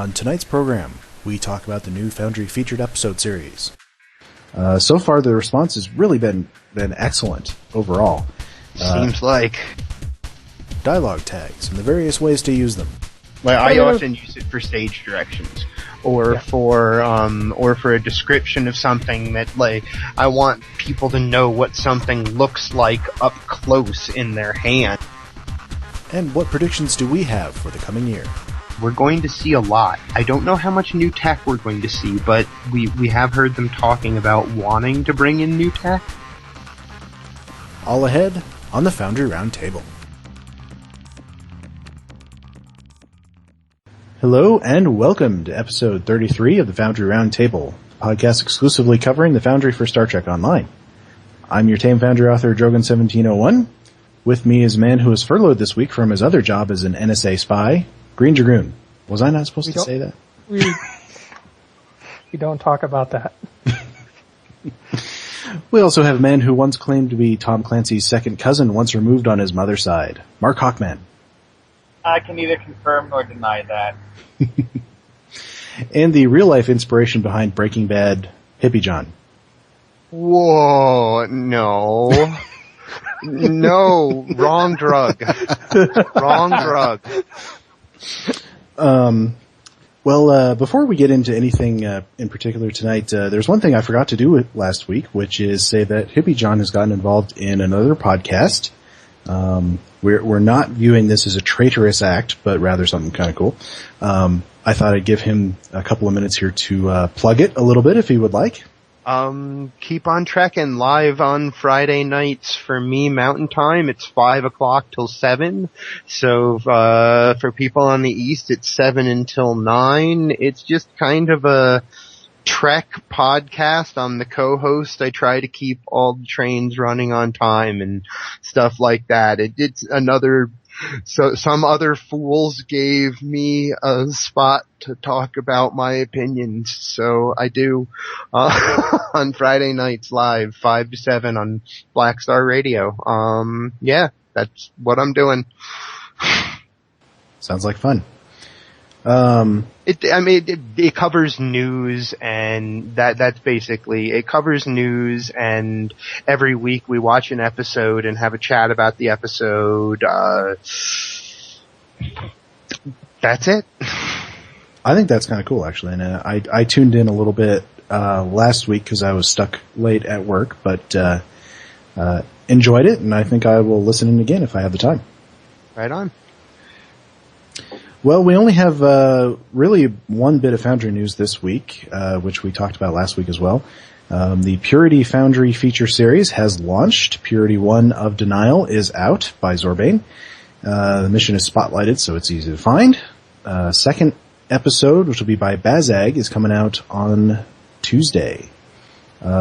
On tonight's program, we talk about the new Foundry featured episode series. So far, the response has really been excellent overall. Seems like. Dialogue tags and the various ways to use them. Like, I often use it for stage directions, or for a description of something that, like, I want people to know what something looks like up close in their hand. And what predictions do we have for the coming year? We're going to see a lot. I don't know how much new tech we're going to see, but we have heard them talking about wanting to bring in new tech. All ahead on the Foundry Roundtable. Hello and welcome to episode 33 of the Foundry Roundtable, a podcast exclusively covering the Foundry for Star Trek Online. I'm your tame Foundry author, Drogon1701. With me is a man who was furloughed this week from his other job as an NSA spy, Greendragoon. Was I not supposed to say that? We don't talk about that. We also have a man who once claimed to be Tom Clancy's second cousin once removed on his mother's side, Markhawkman. I can neither confirm nor deny that. And the real-life inspiration behind Breaking Bad, Hippiejohn. Whoa, no. No, wrong drug. Wrong drug. Before we get into anything in particular tonight, there's one thing I forgot to do last week, which is say that Hippiejohn has gotten involved in another podcast. We're not viewing this as a traitorous act, but rather something kind of cool. I thought I'd give him a couple of minutes here to plug it a little bit if he would like. Keep on trekking live on Friday nights for me Mountain Time. It's 5 o'clock till 7. So, for people on the East, it's 7 until 9. It's just kind of a Trek podcast. I'm the co-host. I try to keep all the trains running on time and stuff like that. It's another, so some other fools gave me a spot to talk about my opinions, so I do on Friday nights live, 5 to 7 on Black Star Radio. That's what I'm doing. Sounds like fun. It covers news, and that's basically, it covers news, and every week we watch an episode and have a chat about the episode. That's it. I think that's kind of cool, actually, and I tuned in a little bit last week because I was stuck late at work, but enjoyed it, and I think I will listen in again if I have the time. Right on. Well, we only have really one bit of Foundry news this week, which we talked about last week as well. The Purity Foundry feature series has launched. Purity 1 of Denial is out by Zorbane. The mission is spotlighted, so it's easy to find. Second episode, which will be by Bazag, is coming out on Tuesday.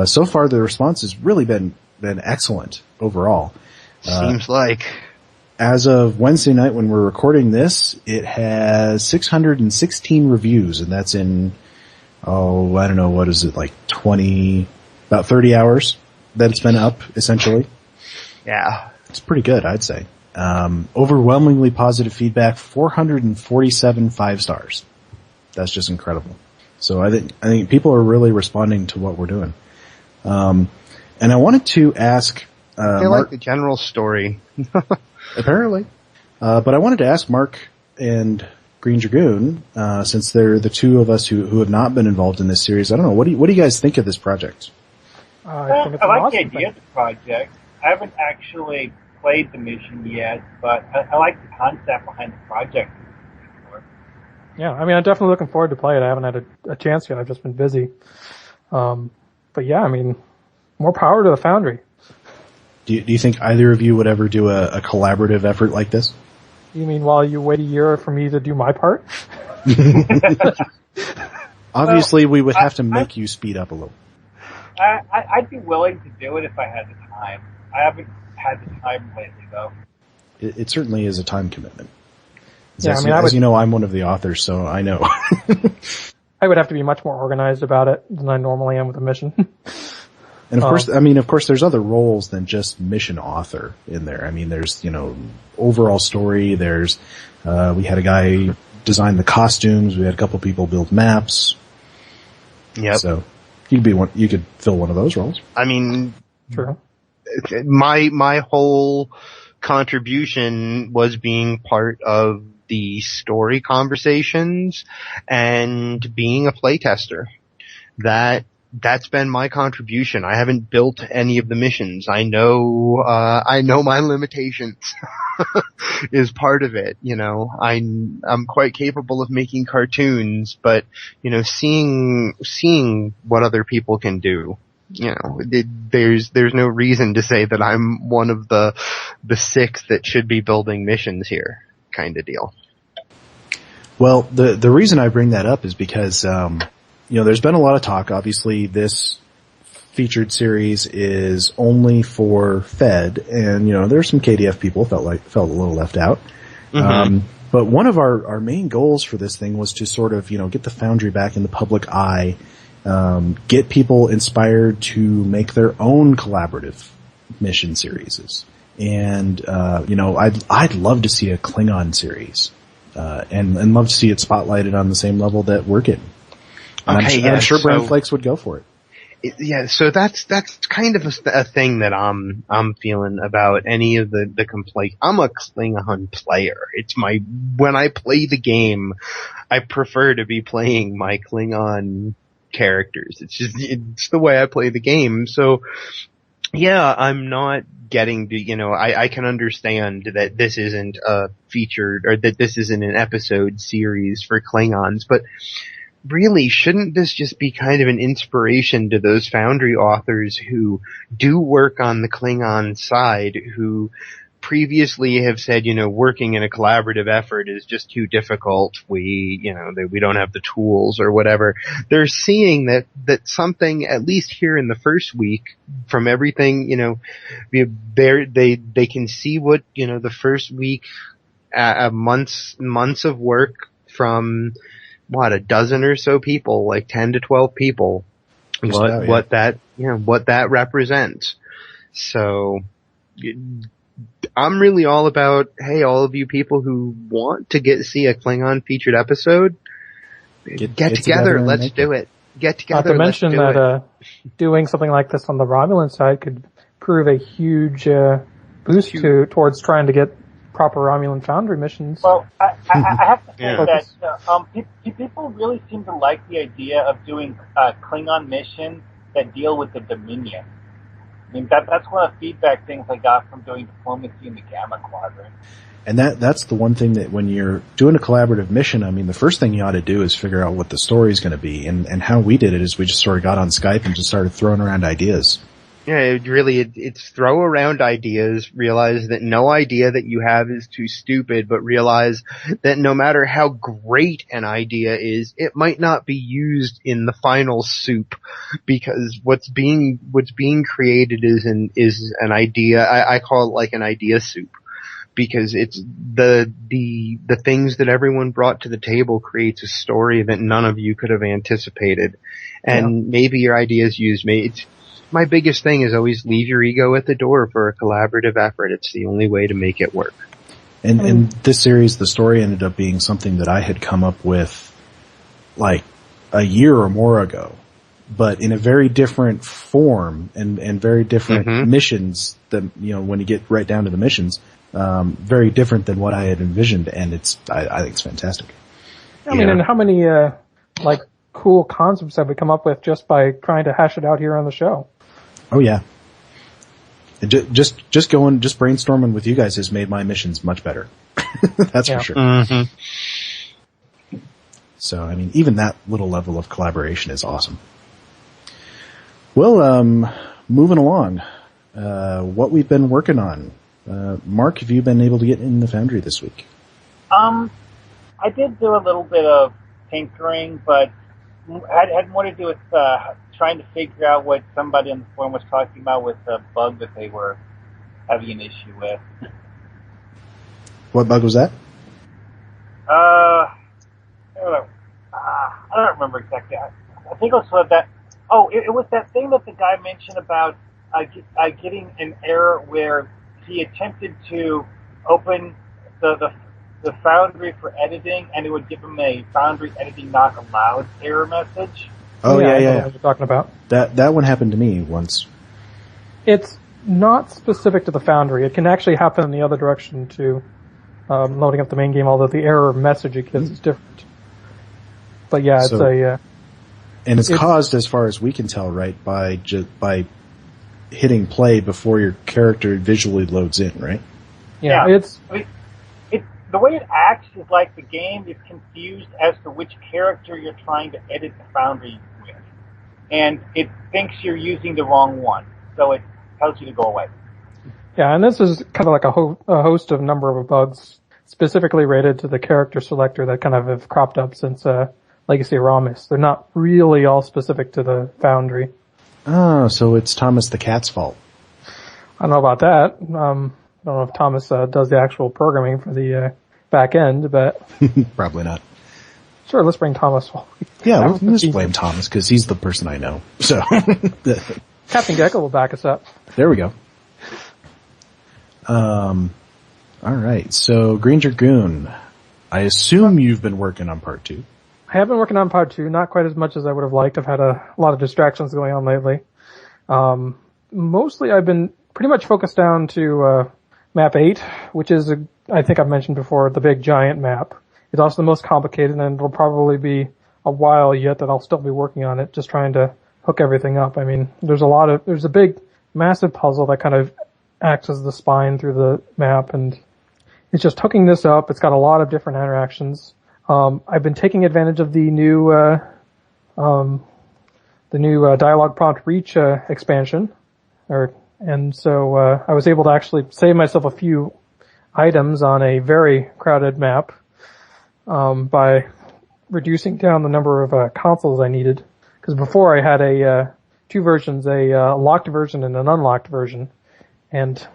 So far, the response has really been excellent overall. Seems like. As of Wednesday night when we're recording this, it has 616 reviews, and that's in, I don't know, what is it, like about 30 hours that it's been up, essentially. Yeah. It's pretty good, I'd say. Overwhelmingly positive feedback, 447 5 stars. That's just incredible. So I think people are really responding to what we're doing. And I wanted to ask, they like the general story. Apparently. But I wanted to ask Mark and Greendragoon, since they're the two of us who have not been involved in this series. I don't know, what do you guys think of this project? I like the idea of the project. I haven't actually played the mission yet, but I like the concept behind the project. Yeah, I mean, I'm definitely looking forward to play it. I haven't had a chance yet. I've just been busy. But yeah, I mean, more power to the Foundry. Do you think either of you would ever do a collaborative effort like this? You mean while you wait a year for me to do my part? Obviously, we would have to make you speed up a little. I'd be willing to do it if I had the time. I haven't had the time lately, though. It certainly is a time commitment. Yeah, as you know, I'm one of the authors, so I know. I would have to be much more organized about it than I normally am with a mission. And of course, there's other roles than just mission author in there. I mean, there's, overall story. There's, we had a guy designed the costumes. We had a couple people build maps. Yep. So you could fill one of those roles. I mean, True. My whole contribution was being part of the story conversations and being a playtester. That's been my contribution. I haven't built any of the missions. I know my limitations is part of it. You know, I'm quite capable of making cartoons, but, you know, seeing what other people can do, you know, there's no reason to say that I'm one of the six that should be building missions here, kind of deal. Well, the reason I bring that up is because, you know, there's been a lot of talk. Obviously, this featured series is only for Fed, and, you know, there's some KDF people felt a little left out. Mm-hmm. But one of our main goals for this thing was to sort of, you know, get the Foundry back in the public eye, get people inspired to make their own collaborative mission series. And, you know, I'd love to see a Klingon series, and love to see it spotlighted on the same level that we're getting. I'm sure Brand Flakes would go for it. Yeah, so that's kind of a thing that I'm feeling about any of the complaints. I'm a Klingon player. When I play the game, I prefer to be playing my Klingon characters. It's the way I play the game. So, yeah, I'm not getting to, you know, I can understand that this isn't a featured, or that this isn't an episode series for Klingons, but really, shouldn't this just be kind of an inspiration to those Foundry authors who do work on the Klingon side, who previously have said, you know, working in a collaborative effort is just too difficult. We don't have the tools or whatever. They're seeing that something, at least here in the first week, from everything, you know, they can see what, you know, the first week, months of work from, a dozen or so people, like 10 to 12 people, what that represents. So I'm really all about, hey, all of you people who want to see a Klingon featured episode, get together, let's do it. Get together, let's do it. Not to mention that doing something like this on the Romulan side could prove a huge boost towards trying to get proper Romulan Foundry missions. Well, I have to say that people really seem to like the idea of doing Klingon missions that deal with the Dominion. I mean, that's one of the feedback things I got from doing diplomacy in the Gamma Quadrant. And that's the one thing that when you're doing a collaborative mission, I mean, the first thing you ought to do is figure out what the story's going to be. And how we did it is we just sort of got on Skype and just started throwing around ideas. Yeah, it's throw around ideas, realize that no idea that you have is too stupid, but realize that no matter how great an idea is, it might not be used in the final soup, because what's being created is an idea. I call it like an idea soup, because it's the things that everyone brought to the table creates a story that none of you could have anticipated. And maybe your ideas used my biggest thing is always leave your ego at the door for a collaborative effort. It's the only way to make it work. And in this series, the story ended up being something that I had come up with like a year or more ago, but in a very different form and very different missions that, you know, when you get right down to the missions, very different than what I had envisioned. And I think it's fantastic. I mean, and how many, cool concepts have we come up with just by trying to hash it out here on the show? Oh yeah. Just brainstorming with you guys has made my missions much better. That's for sure. Mm-hmm. So, I mean, even that little level of collaboration is awesome. Well, moving along, what we've been working on. Mark, have you been able to get in the Foundry this week? I did do a little bit of tinkering, but had more to do with trying to figure out what somebody on the forum was talking about with the bug that they were having an issue with. What bug was that? I don't remember exactly. I think it was that. Oh, it was that thing that the guy mentioned about getting an error where he attempted to open the the Foundry for editing, and it would give them a Foundry editing not allowed error message. Oh, I know yeah. what you're talking about. That one happened to me once. It's not specific to the Foundry. It can actually happen in the other direction too. Loading up the main game, although the error message it gives is different. But yeah, it's and it's caused, as far as we can tell, right, by hitting play before your character visually loads in, right? Yeah. The way it acts is like the game is confused as to which character you're trying to edit the Foundry with. And it thinks you're using the wrong one, so it tells you to go away. Yeah, and this is kind of like a host of number of bugs specifically rated to the character selector that kind of have cropped up since Legacy of Ramus. They're not really all specific to the Foundry. Oh, so it's Thomas the Cat's fault. I don't know about that. I don't know if Thomas does the actual programming for the back end, but probably not. Sure, let's bring Thomas. Yeah, let's blame Thomas because he's the person I know. So Captain Gecko will back us up. There we go. All right. So Greendragoon, I assume you've been working on part 2. I have been working on part 2, not quite as much as I would have liked. I've had a lot of distractions going on lately. Mostly I've been pretty much focused down to map 8, which is, I think I've mentioned before, the big giant map. It's also the most complicated, and it'll probably be a while yet that I'll still be working on it, just trying to hook everything up. I mean, there's a big, massive puzzle that kind of acts as the spine through the map, and it's just hooking this up. It's got a lot of different interactions. I've been taking advantage of the new dialogue prompt reach expansion, and so I was able to actually save myself a few items on a very crowded map by reducing down the number of consoles I needed. Because before I had two versions, a locked version and an unlocked version, and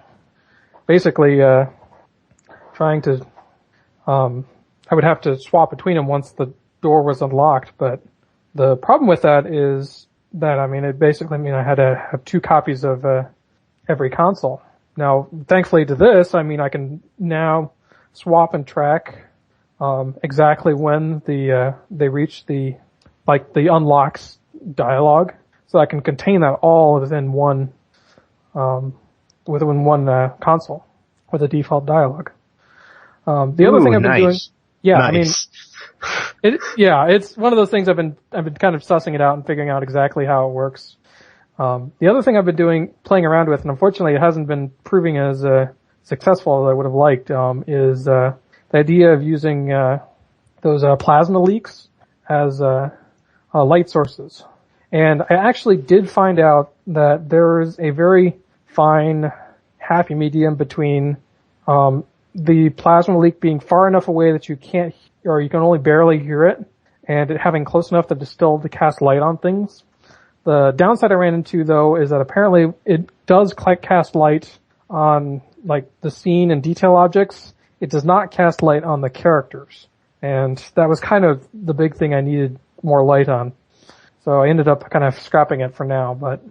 basically trying to I would have to swap between them once the door was unlocked. But the problem with that is that, I mean, it basically meant I had to have 2 copies of every console. Now, thankfully to this, I mean, I can now swap and track exactly when they reach the unlocks dialogue, so I can contain that all within one console with a default dialogue. The other thing I've been doing, nice. I mean, it's one of those things I've been kind of sussing it out and figuring out exactly how it works. The other thing I've been doing, playing around with, and unfortunately it hasn't been proving as successful as I would have liked, is the idea of using those plasma leaks as light sources. And I actually did find out that there is a very fine, happy medium between the plasma leak being far enough away that you can't, or you can only barely hear it, and it having close enough to still to cast light on things. The downside I ran into, though, is that apparently it does cast light on, like, the scene and detail objects. It does not cast light on the characters. And that was kind of the big thing I needed more light on. So I ended up kind of scrapping it for now, but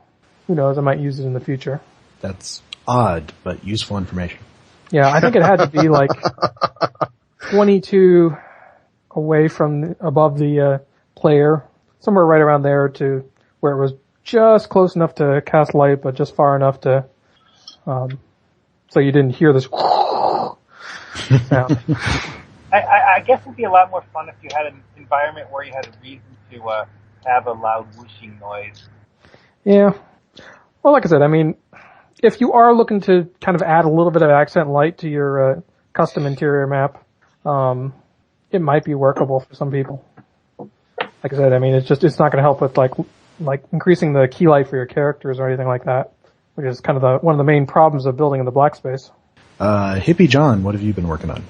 who knows, I might use it in the future. That's odd, but useful information. Yeah, I think it had to be like 22 away from above the player, somewhere right around there to where it was just close enough to cast light, but just far enough to so you didn't hear this sound. I guess it'd be a lot more fun if you had an environment where you had a reason to have a loud whooshing noise. Yeah. Well, like I said, I mean, if you are looking to kind of add a little bit of accent light to your custom interior map, it might be workable for some people. Like I said, I mean, it's not going to help with like increasing the key light for your characters or anything like that, which is kind of one of the main problems of building in the black space. Hippiejohn, what have you been working on?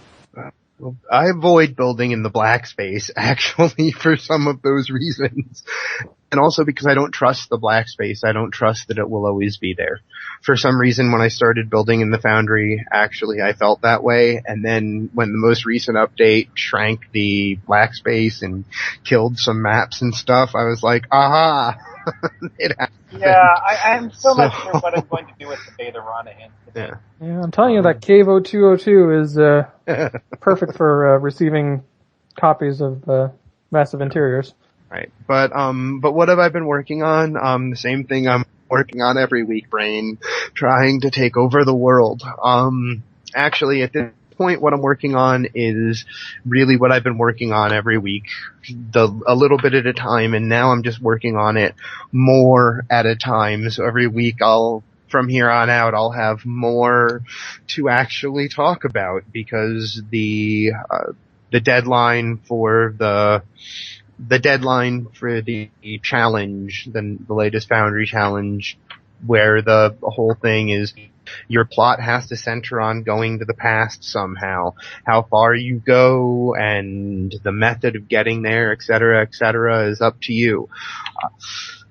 Well, I avoid building in the black space, actually, for some of those reasons. And also because I don't trust the black space. I don't trust that it will always be there. For some reason, when I started building in the Foundry, actually, I felt that way. And then when the most recent update shrank the black space and killed some maps and stuff, I was like, aha! It happens. Yeah, I'm still not sure what I'm going to do with the Beta-Rana incident. Yeah, I'm telling you that Cavo 202 is perfect for receiving copies of Massive Interiors. Right. But what have I been working on? The same thing I'm working on every week, Brain. Trying to take over the world. Actually, at this point, what I'm working on is really what I've been working on every week, a little bit at a time, and now I'm just working on it more at a time. So every week from here on out, I'll have more to actually talk about, because the deadline for the challenge, the latest Foundry challenge, where the whole thing is your plot has to center on going to the past somehow. How far you go and the method of getting there, et cetera, is up to you.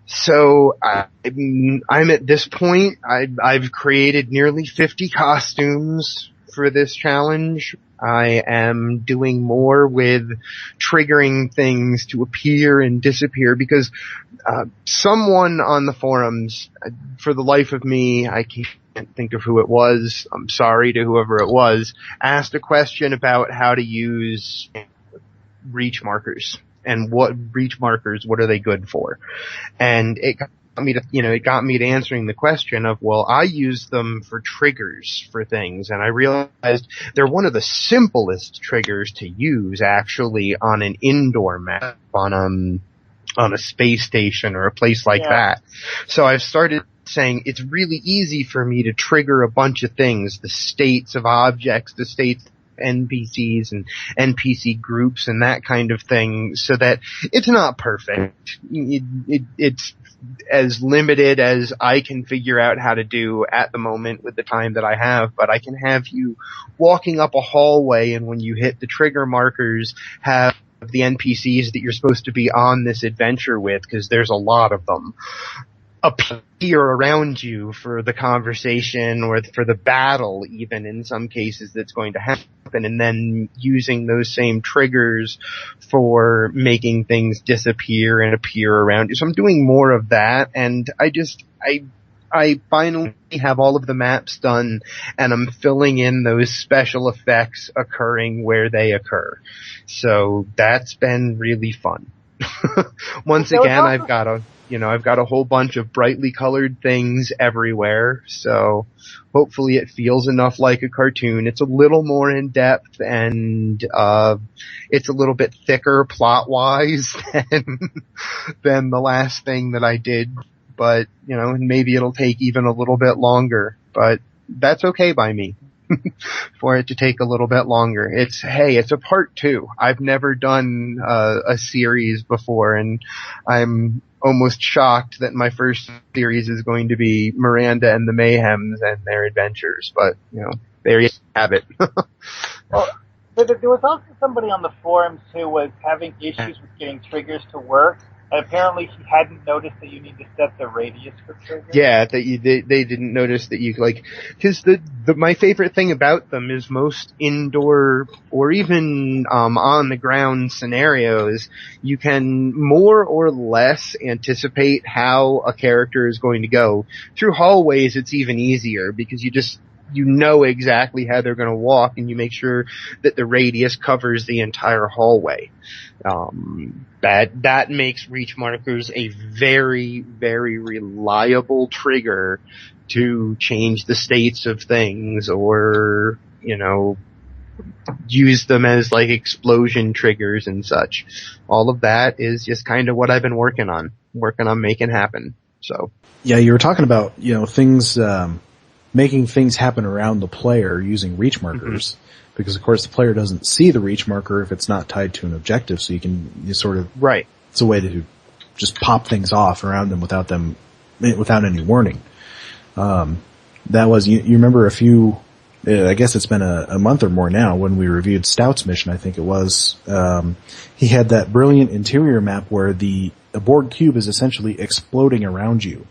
So I'm at this point. I've created nearly 50 costumes for this challenge. I am doing more with triggering things to appear and disappear, because someone on the forums, for the life of me, I can't think of who it was, I'm sorry to whoever it was, asked a question about how to use reach markers and what are they good for. And it got me to answering the question of, well, I use them for triggers for things, and I realized they're one of the simplest triggers to use actually on an indoor map, on a space station or a place like that. So I've started saying it's really easy for me to trigger a bunch of things, the states of objects, the states of NPCs and NPC groups and that kind of thing, so that it's not perfect. It's as limited as I can figure out how to do at the moment with the time that I have, but I can have you walking up a hallway, and when you hit the trigger markers, have the NPCs that you're supposed to be on this adventure with, because there's a lot of them, appear around you for the conversation or for the battle, even in some cases that's going to happen, and then using those same triggers for making things disappear and appear around you. So I'm doing more of that, and I finally have all of the maps done, and I'm filling in those special effects occurring where they occur. So that's been really fun. Once again, I've got a whole bunch of brightly colored things everywhere, so hopefully it feels enough like a cartoon. It's a little more in depth, and it's a little bit thicker plot-wise than the last thing that I did, but, maybe it'll take even a little bit longer, but that's okay by me. For it to take a little bit longer. It's a part 2. I've never done a series before, and I'm almost shocked that my first series is going to be Miranda and the Mayhems and their adventures, but, there you have it. Well, there was also somebody on the forums who was having issues with getting triggers to work, and apparently he hadn't noticed that you need to set the radius for triggers. Yeah, that they didn't notice that you, because my favorite thing about them is most indoor or even on the ground scenarios, you can more or less anticipate how a character is going to go. Through hallways, it's even easier, because you know exactly how they're going to walk, and you make sure that the radius covers the entire hallway. That makes reach markers a very, very reliable trigger to change the states of things, or, use them as explosion triggers and such. All of that is just kind of what I've been working on making happen. So. Yeah, you were talking about, things, making things happen around the player using reach markers, because of course the player doesn't see the reach marker if it's not tied to an objective, so you sort of, right. It's a way to just pop things off around them without any warning. That was, you remember I guess it's been a month or more now, when we reviewed Stout's mission, I think it was, he had that brilliant interior map where the board cube is essentially exploding around you.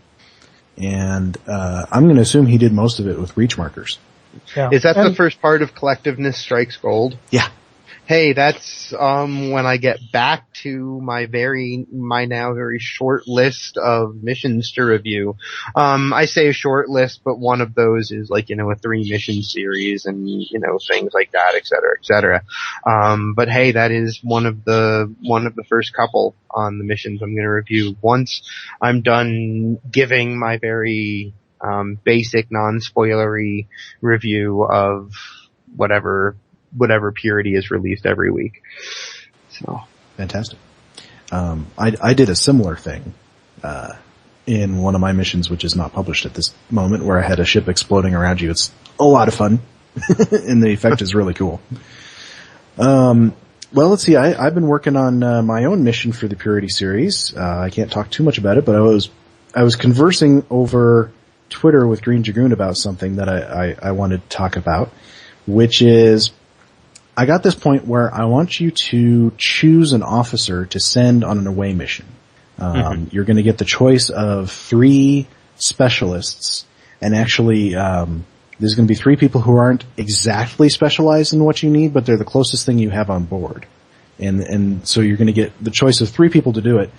And I'm going to assume he did most of it with reach markers. Yeah. Is that the first part of Collectiveness Strikes Gold? Yeah. hey, that's when I get back to my now very short list of missions to review. I say a short list, but one of those is like, a 3-mission series and, things like that, et cetera, et cetera. But hey, that is one of the first couple on the missions I'm going to review. Once I'm done giving my very basic, non-spoilery review of whatever Purity is released every week. So fantastic. I did a similar thing in one of my missions, which is not published at this moment, where I had a ship exploding around you. It's a lot of fun, and the effect is really cool. Well, let's see. I've been working on my own mission for the Purity series. I can't talk too much about it, but I was conversing over Twitter with Greendragoon about something that I wanted to talk about, which is I got this point where I want you to choose an officer to send on an away mission. You're going to get the choice of 3 specialists, and actually there's going to be 3 people who aren't exactly specialized in what you need, but they're the closest thing you have on board. And so you're going to get the choice of 3 people to do it.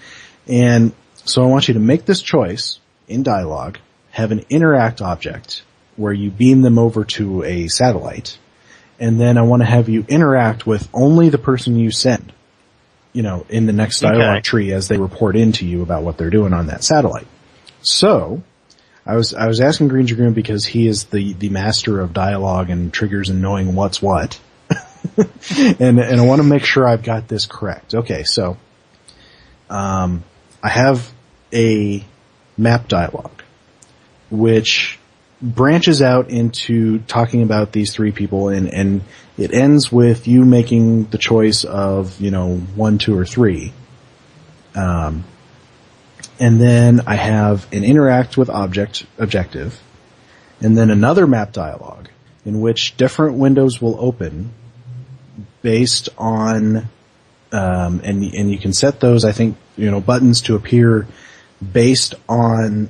And so I want you to make this choice in dialogue, have an interact object where you beam them over to a satellite, and then I want to have you interact with only the person you send, in the next dialogue tree as they report into you about what they're doing on that satellite. So I was asking Greendragoon, because he is the master of dialogue and triggers and knowing what's what. and I want to make sure I've got this correct. Okay, so I have a map dialogue which branches out into talking about these 3 people, and it ends with you making the choice of 1, 2, or 3. And then I have an interact with objective, and then another map dialogue in which different windows will open based on, and you can set those, I think, buttons to appear based on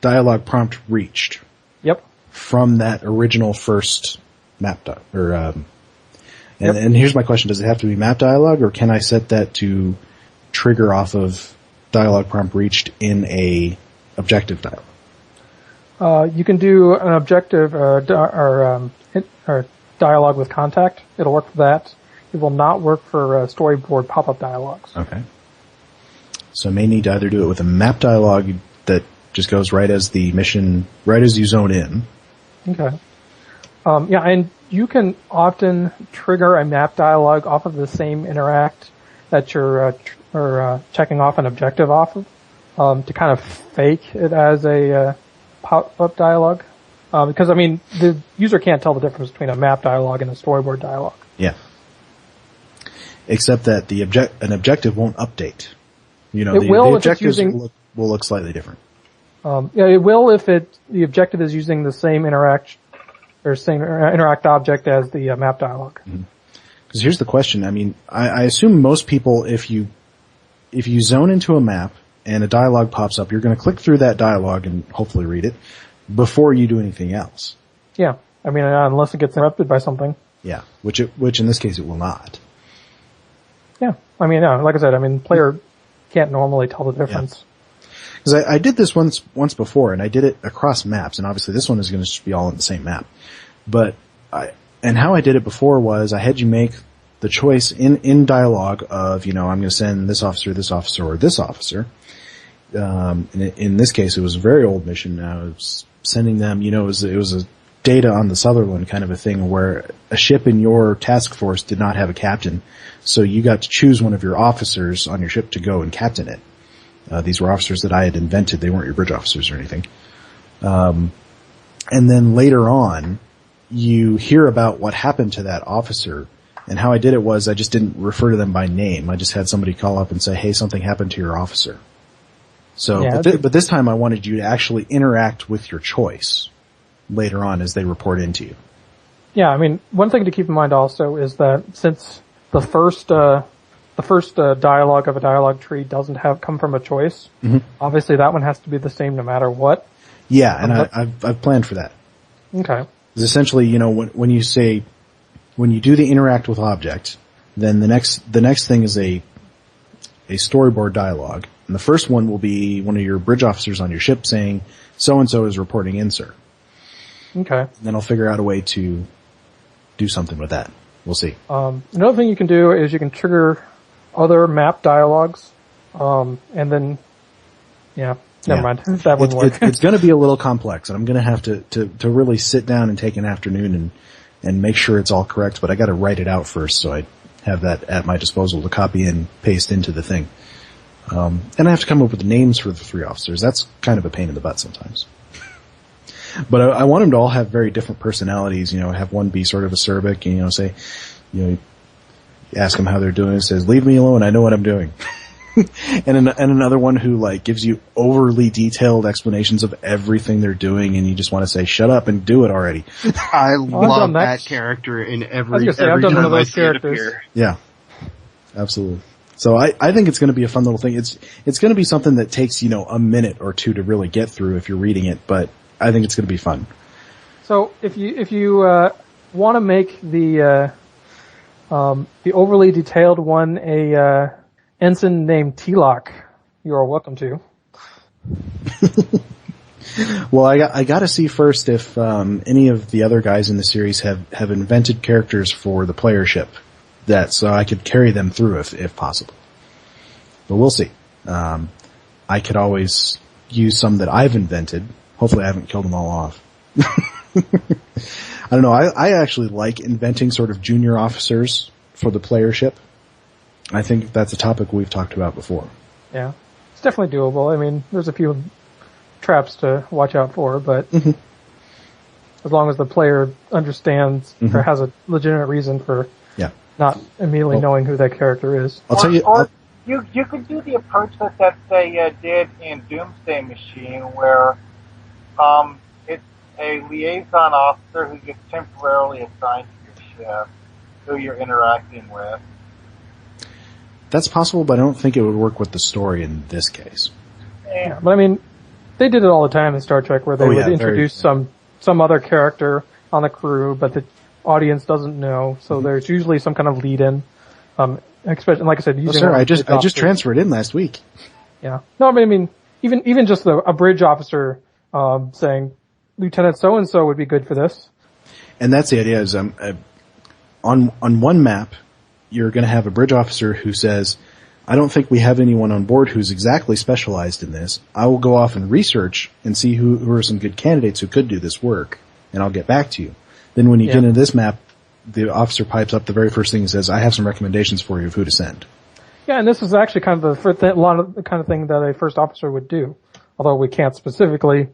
dialogue prompt reached. Yep. From that original first map and here's my question: does it have to be map dialogue, or can I set that to trigger off of dialogue prompt reached in a objective dialogue? You can do an objective or dialogue with contact. It'll work for that. It will not work for storyboard pop-up dialogues. Okay. So I may need to either do it with a map dialogue that just goes right as the mission, right as you zone in. Okay. And you can often trigger a map dialogue off of the same interact that you're checking off an objective off of, to kind of fake it as a pop-up dialogue. Because, the user can't tell the difference between a map dialogue and a storyboard dialogue. Yeah. Except that an objective won't update. The objectives will look slightly different. It will if the objective is using the same interact object as the map dialogue. Because here's the question. I assume most people, if you zone into a map and a dialogue pops up, you're going to click through that dialogue and hopefully read it before you do anything else. Yeah. Unless it gets interrupted by something. Yeah. Which in this case it will not. Yeah. Like I said, player can't normally tell the difference. Yeah. Because I did this once before, and I did it across maps, and obviously this one is going to just be all on the same map. But how I did it before was I had you make the choice in dialogue of, I'm going to send this officer, or this officer. In this case, it was a very old mission. I was sending them, it was a data on the Sutherland kind of a thing where a ship in your task force did not have a captain, so you got to choose one of your officers on your ship to go and captain it. These were officers that I had invented. They weren't your bridge officers or anything. And then later on, you hear about what happened to that officer. And how I did it was I just didn't refer to them by name. I just had somebody call up and say, hey, something happened to your officer. So, yeah, but this time I wanted you to actually interact with your choice later on as they report into you. Yeah, one thing to keep in mind also is that since the first dialogue of a dialogue tree doesn't come from a choice. Mm-hmm. Obviously, that one has to be the same no matter what. Yeah, and I've planned for that. Okay. Because essentially, when you say, when you do the interact with object, then the next thing is a storyboard dialogue. And the first one will be one of your bridge officers on your ship saying, so-and-so is reporting in, sir. Okay. And then I'll figure out a way to do something with that. We'll see. Another thing you can do is you can trigger other map dialogues, and then, never mind. That wouldn't work. It's going to be a little complex, and I'm going to have to really sit down and take an afternoon and make sure it's all correct, but I got to write it out first, so I have that at my disposal to copy and paste into the thing. And I have to come up with names for the 3 officers. That's kind of a pain in the butt sometimes. But I want them to all have very different personalities, have one be sort of acerbic, and, say, ask them how they're doing, and says, leave me alone, I know what I'm doing. and another one who, gives you overly detailed explanations of everything they're doing, and you just want to say, shut up and do it already. I love that character in every I've done one of those characters. Yeah, absolutely. So I think it's going to be a fun little thing. It's going to be something that takes, a minute or two to really get through if you're reading it, but I think it's going to be fun. So if you want to make the overly detailed one a ensign named T-Lock, you are welcome to. Well, I got to see first if any of the other guys in the series have invented characters for the player ship, so I could carry them through if possible. But we'll see. I could always use some that I've invented. Hopefully I haven't killed them all off. I don't know. I actually like inventing sort of junior officers for the player ship. I think that's a topic we've talked about before. Yeah. It's definitely doable. I mean, there's a few traps to watch out for, but as long as the player understands or has a legitimate reason for not immediately knowing who that character is. I'll tell you. Or you could do the approach that they did in Doomsday Machine, where it's a liaison officer who gets temporarily assigned to your ship, who you're interacting with. That's possible, but I don't think it would work with the story in this case. Yeah, but I mean, they did it all the time in Star Trek, where they would introduce some other character on the crew, but the audience doesn't know, so there's usually some kind of lead-in. Especially, like I said, using I just transferred in last week. Yeah. No, I mean, even just a bridge officer saying, Lieutenant so-and-so would be good for this. And that's the idea, is on one map, you're going to have a bridge officer who says, I don't think we have anyone on board who's exactly specialized in this. I will go off and research and see who are some good candidates who could do this work, and I'll get back to you. Then when you get into this map, the officer pipes up the very first thing and says, I have some recommendations for you of who to send. Yeah, and this is actually kind of a lot of the kind of thing that a first officer would do. Although we can't specifically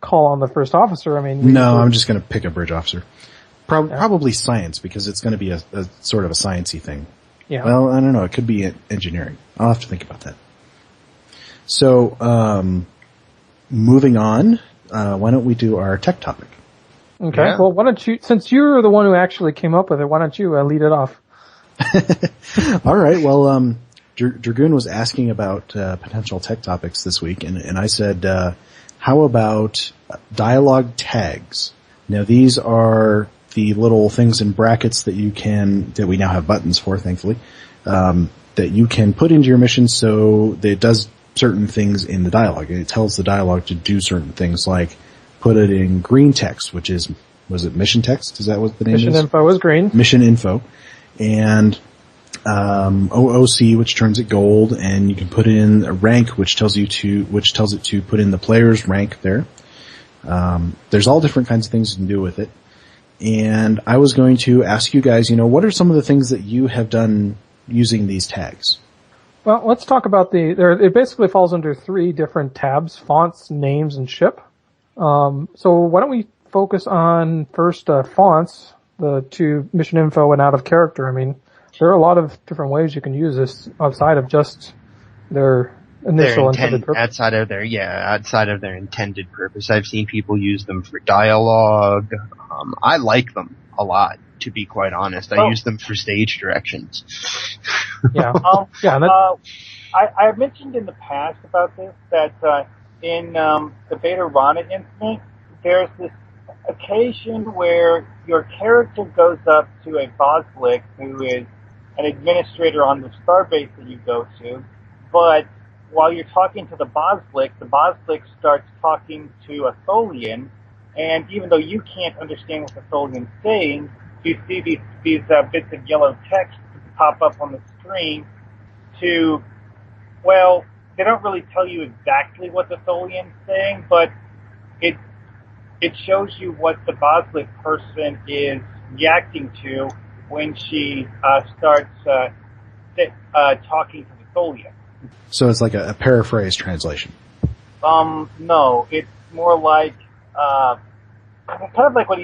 call on the first officer. I mean, I'm just going to pick a bridge officer. Probably science, because it's going to be a sort of a sciencey thing. Yeah. Well, I don't know. It could be engineering. I'll have to think about that. So, moving on, why don't we do our tech topic? Okay. Yeah. Well, why don't you, since you're the one who actually came up with it, why don't you lead it off? All right. Well, Dragoon was asking about potential tech topics this week, and I said, how about dialogue tags? Now, these are the little things in brackets that we now have buttons for, thankfully, that you can put into your mission so that it does certain things in the dialogue. It tells the dialogue to do certain things, like put it in green text, which was it mission text? Is that what the name is? Mission info is green. Mission info. And OOC, which turns it gold, and you can put in a rank, which tells it to put in the player's rank there. There's all different kinds of things you can do with it. And I was going to ask you guys, what are some of the things that you have done using these tags? Well, let's talk about it basically falls under 3 different tabs: fonts, names, and ship. So why don't we focus on first fonts, the 2 mission info and out of character. I mean, there are a lot of different ways you can use this outside of just their initial intended purpose. Outside of their intended purpose. I've seen people use them for dialogue. I like them a lot, to be quite honest. I use them for stage directions. Yeah. I mentioned in the past about this, that in the Beta Rana incident, there's this occasion where your character goes up to a Boslik who is an administrator on the starbase that you go to, but while you're talking to the Boslik starts talking to a Tholian, and even though you can't understand what the Tholian's saying, you see these bits of yellow text pop up on the screen to, well, they don't really tell you exactly what the Tholian's saying, but it shows you what the Boslik person is reacting to when she starts talking to the Tholian. So it's like a paraphrase translation. No, it's more like kind of like what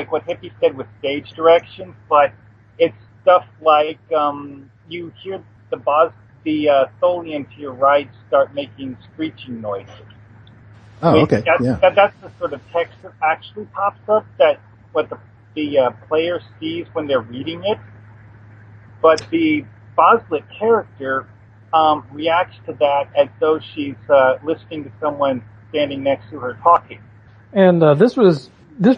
what Hippie said with stage directions, but it's stuff like you hear the Tholian to your right start making screeching noises. Oh, okay. That's the sort of text that actually pops up, that what the player sees when they're reading it. But the Boslik character reacts to that as though she's listening to someone standing next to her talking. And this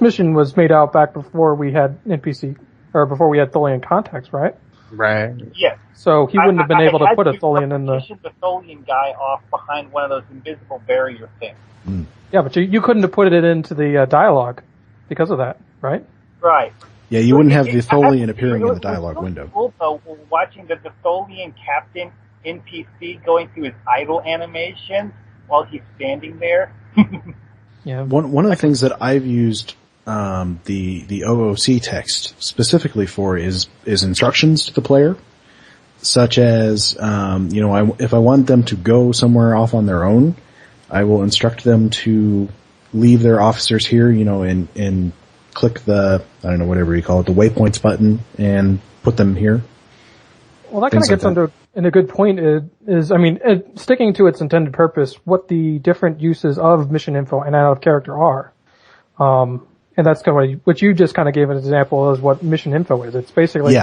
mission was made out back before we had NPC, or before we had Tholian contacts, right? Right. Yes. So he wouldn't have been able to put a Tholian in the... I had the Tholian guy off behind one of those invisible barrier things. Mm. Yeah, but you couldn't have put it into the dialogue because of that, right? Right. Yeah, you wouldn't have the Tholian appearing in the dialogue window. Cool, though, watching the Tholian captain NPC going through his idle animations while he's standing there. Yeah. One of the things that I've used the OOC text specifically for is instructions to the player, such as if I want them to go somewhere off on their own, I will instruct them to leave their officers here, and click the, I don't know, whatever you call it, the waypoints button, and put them here. Well, that kind of gets under, and a good point is, sticking to its intended purpose, what the different uses of mission info and out of character are. And that's kind of what you just kind of gave an example as what mission info is. It's basically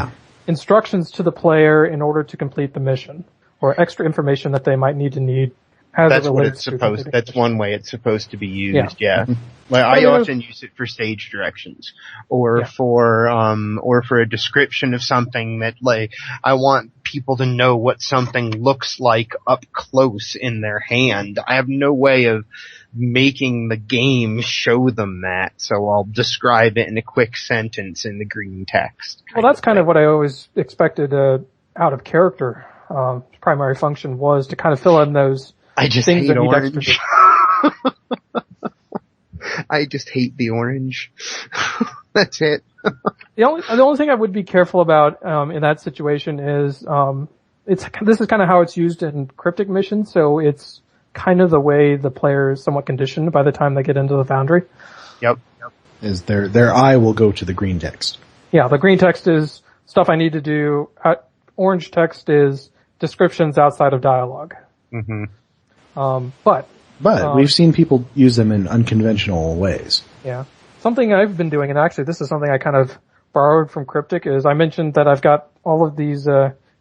instructions to the player in order to complete the mission, or extra information that they might need as that's it what relates it's to supposed. That's one way it's supposed to be used. Yeah. Mm-hmm. Like I often use it for stage directions, or for a description of something that, like, I want people to know what something looks like up close in their hand. I have no way of making the game show them that, so I'll describe it in a quick sentence in the green text. Well, that's kind of what I always expected out of character. Primary function was to kind of fill in those. I just things hate that need orange. extra. I just hate the orange. That's it. The only thing I would be careful about in that situation is this is kind of how it's used in cryptic missions, so it's kind of the way the player is somewhat conditioned by the time they get into the Foundry. Yep. Is their eye will go to the green text. Yeah, the green text is stuff I need to do. Orange text is descriptions outside of dialogue. Mm-hmm. But we've seen people use them in unconventional ways. Yeah. Something I've been doing, and actually this is something I kind of borrowed from Cryptic, is I mentioned that I've got all of these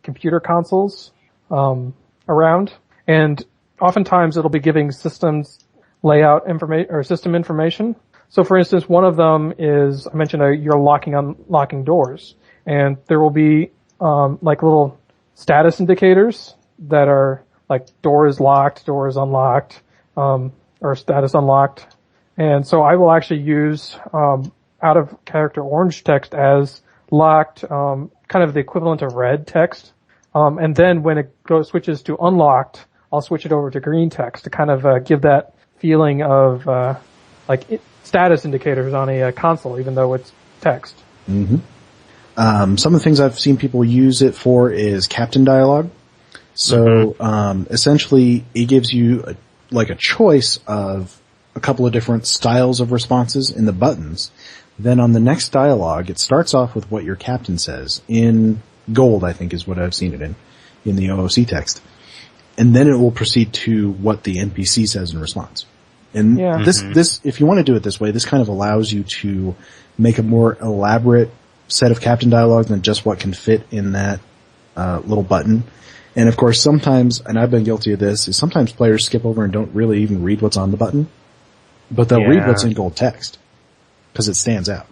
computer consoles around, and oftentimes it'll be giving systems layout information or system information. So for instance, one of them is, I mentioned you're unlocking doors, and there will be like little status indicators that are like door is locked, door is unlocked, or status unlocked. And so I will actually use out of character orange text as locked, kind of the equivalent of red text. And then when it switches to unlocked, I'll switch it over to green text to kind of give that feeling of status indicators on a console, even though it's text. Mm-hmm. Some of the things I've seen people use it for is captain dialogue. So essentially, it gives you a choice of a couple of different styles of responses in the buttons. Then on the next dialogue, it starts off with what your captain says in gold, I think is what I've seen it in the OOC text. And then it will proceed to what the NPC says in response. And this, if you want to do it this way, this kind of allows you to make a more elaborate set of captain dialogue than just what can fit in that little button. And of course, sometimes, and I've been guilty of this, is sometimes players skip over and don't really even read what's on the button, but they'll read what's in gold text. because it stands out.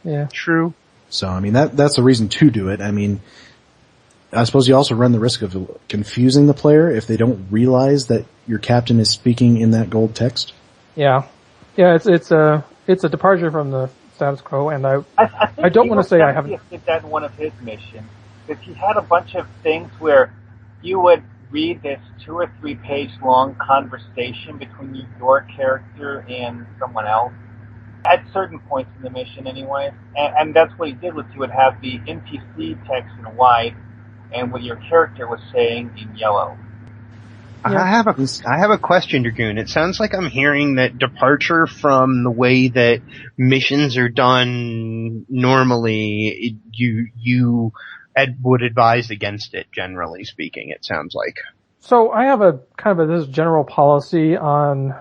Yeah. True. So, I mean, that's the reason to do it. I mean, I suppose you also run the risk of confusing the player if they don't realize that your captain is speaking in that gold text. Yeah. Yeah, it's a departure from the status quo, and I think don't want to say I haven't did that in one of his missions. Because he had a bunch of things where you would read this 2 or 3 page long conversation between your character and someone else at certain points in the mission anyway. And that's what he did, was he would have the NPC text in white and what your character was saying in yellow. Yeah. I have a question, Dragoon. It sounds like I'm hearing that departure from the way that missions are done normally, you would advise against it, generally speaking, it sounds like. So I have a kind of this general policy on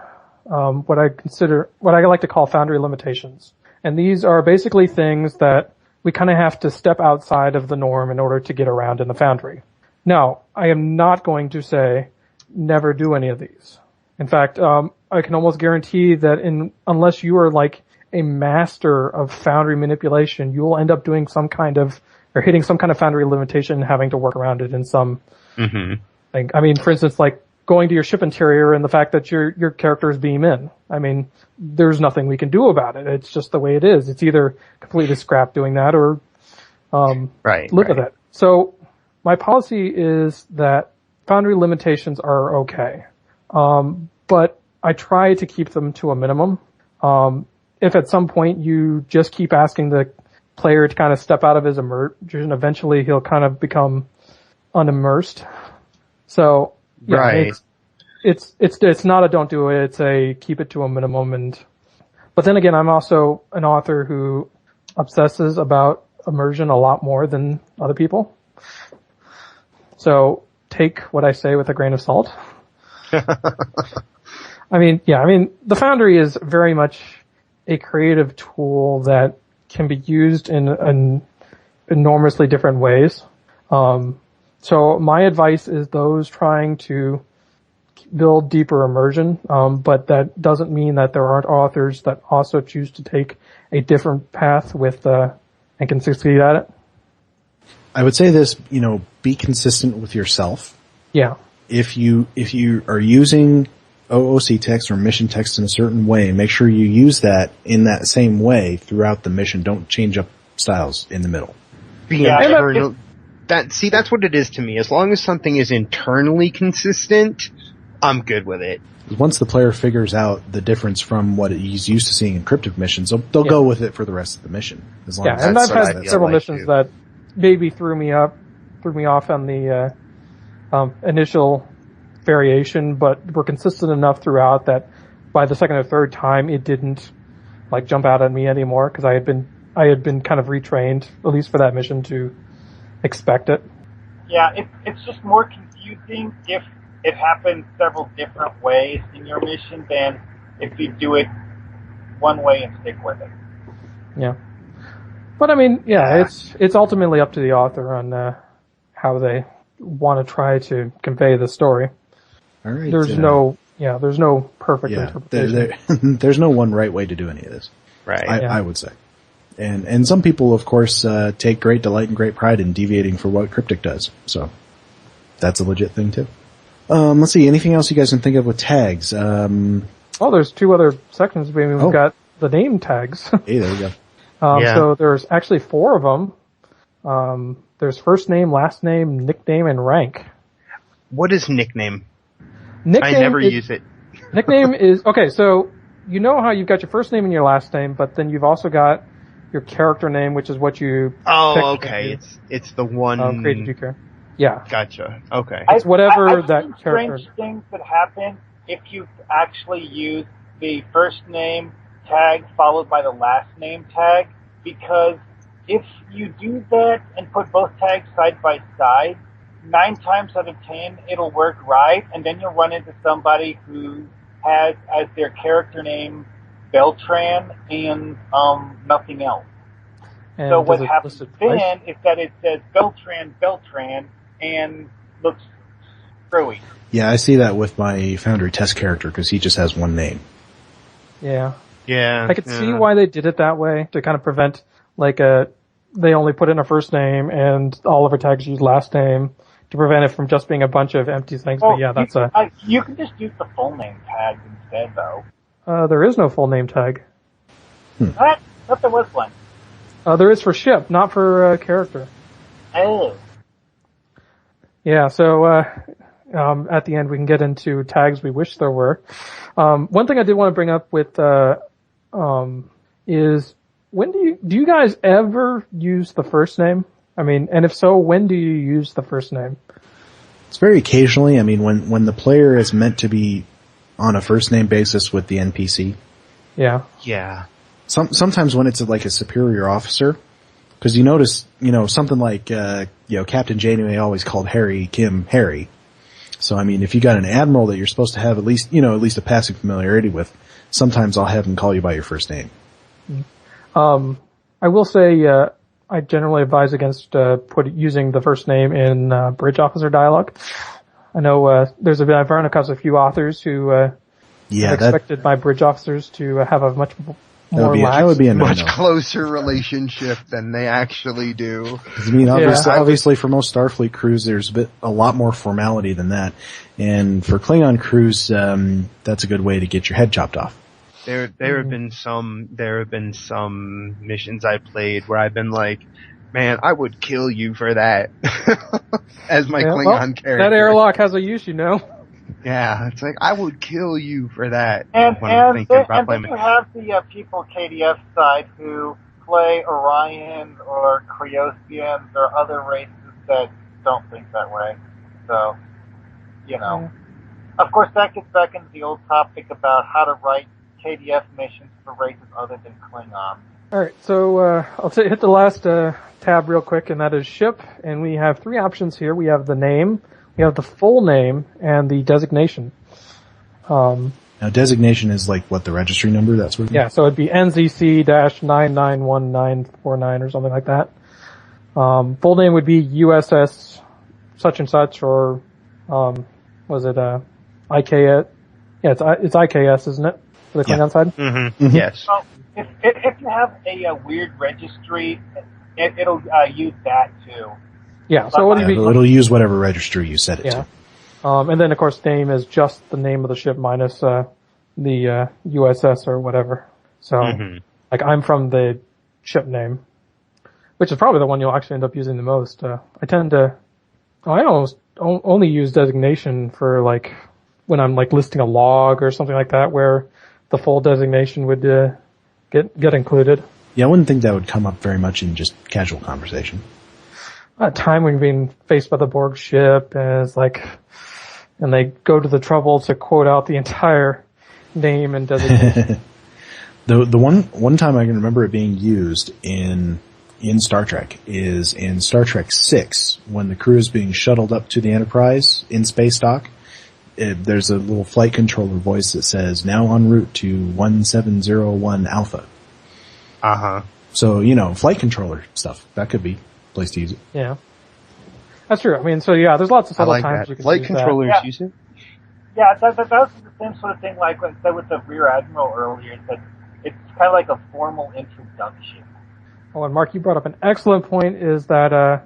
what I like to call Foundry limitations. And these are basically things that we kind of have to step outside of the norm in order to get around in the Foundry. Now, I am not going to say never do any of these. In fact, I can almost guarantee that unless you are like a master of Foundry manipulation, you will end up doing hitting some kind of Foundry limitation and having to work around it in some thing. I mean, for instance, like going to your ship interior and the fact that your characters beam in. I mean, there's nothing we can do about it. It's just the way it is. It's either completely scrap doing that or live with it. So my policy is that Foundry limitations are okay. But I try to keep them to a minimum. If at some point you just keep asking the player to kind of step out of his immersion, eventually he'll kind of become unimmersed. So, yeah, right. It's not a don't do it, it's a keep it to a minimum. But then again, I'm also an author who obsesses about immersion a lot more than other people. So take what I say with a grain of salt. I mean, the Foundry is very much a creative tool that can be used in enormously different ways. So my advice is those trying to build deeper immersion, but that doesn't mean that there aren't authors that also choose to take a different path and can succeed at it. I would say this, be consistent with yourself. Yeah. If you are using OOC text or mission text in a certain way, make sure you use that in that same way throughout the mission. Don't change up styles in the middle. That's what it is to me. As long as something is internally consistent, I'm good with it. Once the player figures out the difference from what he's used to seeing in cryptic missions, they'll go with it for the rest of the mission. As long as and I've had several missions that maybe threw me off on the initial variation, but were consistent enough throughout that by the second or third time it didn't like jump out at me anymore, because I had been kind of retrained, at least for that mission, to expect it. Yeah, it's just more confusing if it happens several different ways in your mission than if you do it one way and stick with it. Yeah. But I mean, it's ultimately up to the author on how they want to try to convey the story. All right. There's no perfect interpretation. There's no one right way to do any of this. Right. I would say. And some people, of course, take great delight and great pride in deviating for what Cryptic does. So that's a legit thing too. Let's see. Anything else you guys can think of with tags? There's 2 other sections. We've got the name tags. Hey, there we go. So there's actually 4 of them. There's first name, last name, nickname, and rank. What is nickname? Nickname I never use it. Nickname is, okay, so you know how you've got your first name and your last name, but then you've also got your character name, which is what you okay. It's the one created you character. Yeah. Gotcha. Okay. It's whatever I've that seen character. strange things that happen if you actually use the first name tag followed by the last name tag, because if you do that and put both tags side by side, 9 times out of 10 it'll work right, and then you'll run into somebody who has as their character name Beltran and nothing else. And so what does it happens list it then twice? is that it says Beltran, and looks screwy. Yeah, I see that with my Foundry test character because he just has one name. Yeah. Yeah. I could see why they did it that way, to kind of prevent, they only put in a first name and all of our tags use last name, to prevent it from just being a bunch of empty things. Well, But yeah, that's you can just use the full name tags instead, though. there is no full name tag. What? I thought there was one. There is for ship, not for character. Oh. Yeah, so at the end we can get into tags we wish there were. One thing I did want to bring up with is, when do you guys ever use the first name? I mean, and if so, when do you use the first name? It's very occasionally. I mean, when the player is meant to be on a first name basis with the NPC. Yeah. Yeah. Sometimes when it's like a superior officer, because you notice, something like, Captain Janeway always called Harry Kim Harry. So I mean, if you got an admiral that you're supposed to have at least a passing familiarity with, sometimes I'll have him call you by your first name. I will say, I generally advise against using the first name in bridge officer dialogue. I know I've run across a few authors who have expected my bridge officers to have a much more that would be a much closer relationship than they actually do. I mean, obviously for most Starfleet crews, there's a lot more formality than that, and for Klingon crews, that's a good way to get your head chopped off. There have been some missions I played where I've been like, man, I would kill you for that. As my Klingon character. That airlock has a use, Yeah, it's like, I would kill you for that. And then you have the people KDF side who play Orion or Kryosians or other races that don't think that way. So, Of course, that gets back into the old topic about how to write KDF missions for races other than Klingon. Alright, so I'll hit the last tab real quick, and that is ship, and we have three options here. We have the name, we have the full name, and the designation. Now designation is like what, the registry number, that sort of thing? Yeah, so it'd be NZC-991949 or something like that. Full name would be USS such and such, or was it IKS? Yeah, it's IKS, isn't it? For the Klingon side? Mm-hmm. Mm-hmm. Yes. Well, if you have a weird registry, it'll use that too. Yeah, so it'll use whatever registry you set it to. And then of course name is just the name of the ship minus the USS or whatever. So like I'm from the ship name, which is probably the one you'll actually end up using the most. I almost only use designation for like when I'm like listing a log or something like that, where the full designation would get included. Yeah, I wouldn't think that would come up very much in just casual conversation. A time when you're being faced by the Borg ship, and they go to the trouble to quote out the entire name and designation. The one time I can remember it being used in Star Trek is in Star Trek 6, when the crew is being shuttled up to the Enterprise in space dock. There's a little flight controller voice that says, now en route to 1701 Alpha. Uh-huh. So, flight controller stuff. That could be a place to use it. Yeah. That's true. I mean, so yeah, there's lots of subtle times that. You can flight use controllers that. use it? Yeah, that was the same sort of thing like what I said with the Rear Admiral earlier, that it's kind of like a formal introduction. Oh, and Mark, you brought up an excellent point, is that,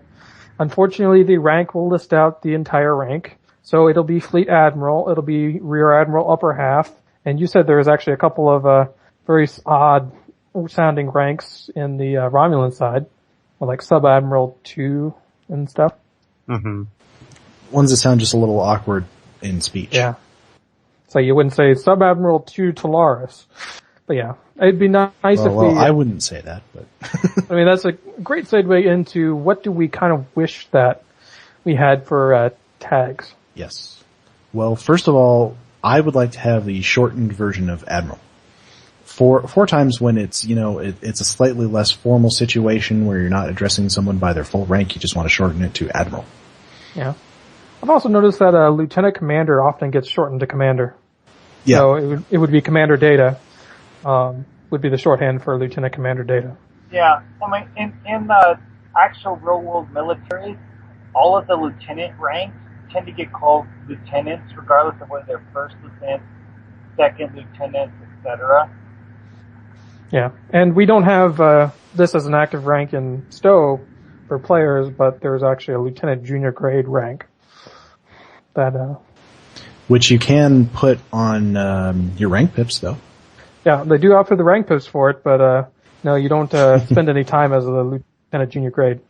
unfortunately the rank will list out the entire rank. So it'll be Fleet Admiral, it'll be Rear Admiral upper half, and you said there was actually a couple of, very odd sounding ranks in the, Romulan side, like Sub Admiral 2 and stuff. Mm-hmm. Ones that sound just a little awkward in speech. Yeah. So you wouldn't say Sub Admiral 2 Talaris. But yeah, it'd be nice if we... I wouldn't say that, but... I mean, that's a great segue into what do we kind of wish that we had for, tags. Yes. Well, first of all, I would like to have the shortened version of Admiral. Four times when it's, it's a slightly less formal situation where you're not addressing someone by their full rank, you just want to shorten it to Admiral. Yeah. I've also noticed that Lieutenant Commander often gets shortened to Commander. Yeah. So it would be Commander Data, would be the shorthand for Lieutenant Commander Data. Yeah. I mean, in the actual real world military, all of the lieutenant ranks tend to get called lieutenants, regardless of whether they're first lieutenants, second lieutenants, etc. Yeah, and we don't have this as an active rank in Stowe for players, but there's actually a lieutenant junior grade rank that which you can put on your rank pips, though. Yeah, they do offer the rank pips for it, but no, you don't spend any time as a lieutenant junior grade,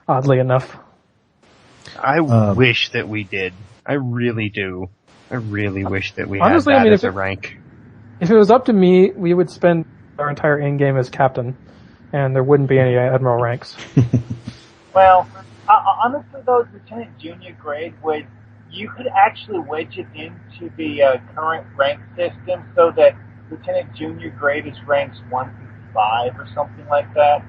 oddly enough. I wish that we did. I really do. I really wish that we honestly, had that as if a rank. If it was up to me, we would spend our entire in-game as captain, and there wouldn't be any admiral ranks. Well, honestly though, lieutenant junior grade you could actually wedge it into the current rank system so that lieutenant junior grade is ranks 1 through 5 or something like that.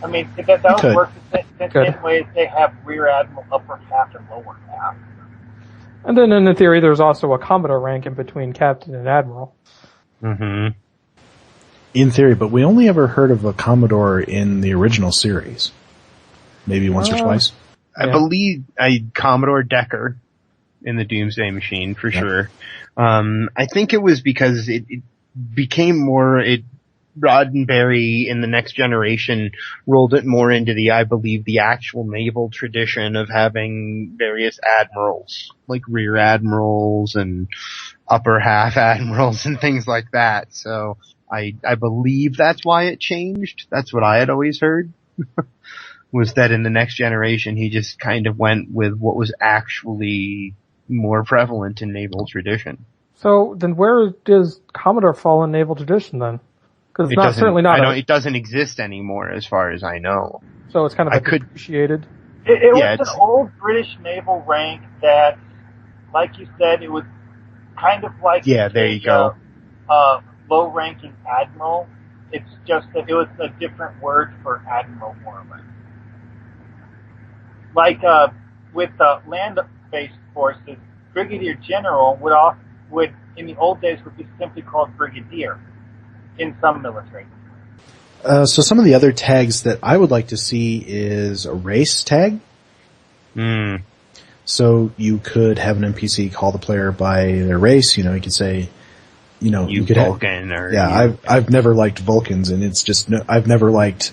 I mean, that would work the same way as they have rear admiral upper half and lower half. And then in the theory, there's also a commodore rank in between captain and admiral. Mm-hmm. In theory, but we only ever heard of a commodore in the original series. Maybe once or twice. I believe Commodore Decker in the Doomsday Machine, for sure. I think it was because it became more... Roddenberry in the Next Generation rolled it more into the actual naval tradition of having various admirals, like rear admirals and upper half admirals and things like that. So I believe that's why it changed. That's what I had always heard. Was that in the Next Generation he just kind of went with what was actually more prevalent in naval tradition. So then where does Commodore fall in naval tradition then? Because it's certainly not. It doesn't exist anymore, as far as I know. So it's kind of appreciated. It was an old British naval rank that, like you said, it was kind of like there you go. Low-ranking admiral. It's just that it was a different word for admiral, more or less. Like with land-based forces, brigadier general would in the old days would be simply called brigadier. In some military. So some of the other tags that I would like to see is a race tag. So you could have an NPC call the player by their race. You could say, you could Vulcan I've never liked Vulcans, and it's just I've never liked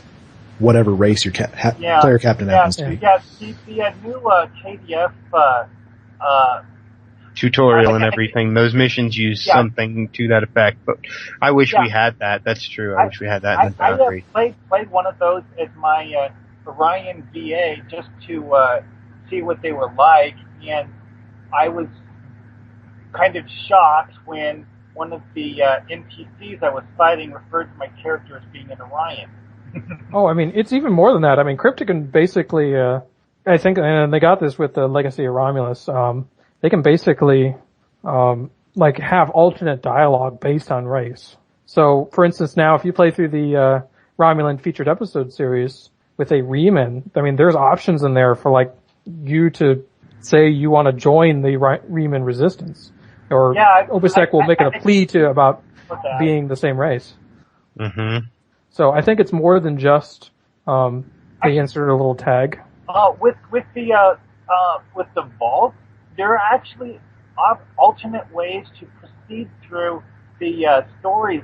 whatever race your player captain happens to be. Yeah, the new KDF tutorial and everything. Those missions use something to that effect, but I wish we had that. That's true. I wish we had that in the Foundry. I played one of those as my Orion VA just to see what they were like, and I was kind of shocked when one of the NPCs I was fighting referred to my character as being an Orion. Oh, I mean, it's even more than that. I mean, Cryptic can basically, I think, and they got this with the Legacy of Romulus, they can basically, have alternate dialogue based on race. So, for instance, now if you play through the, Romulan featured episode series with a Reman, I mean, there's options in there for you to say you want to join the Reman resistance. Or OPSEC will make it a plea about being the same race. Mm-hmm. So I think it's more than just, they insert a little tag. With the vault, there are actually alternate ways to proceed through the story's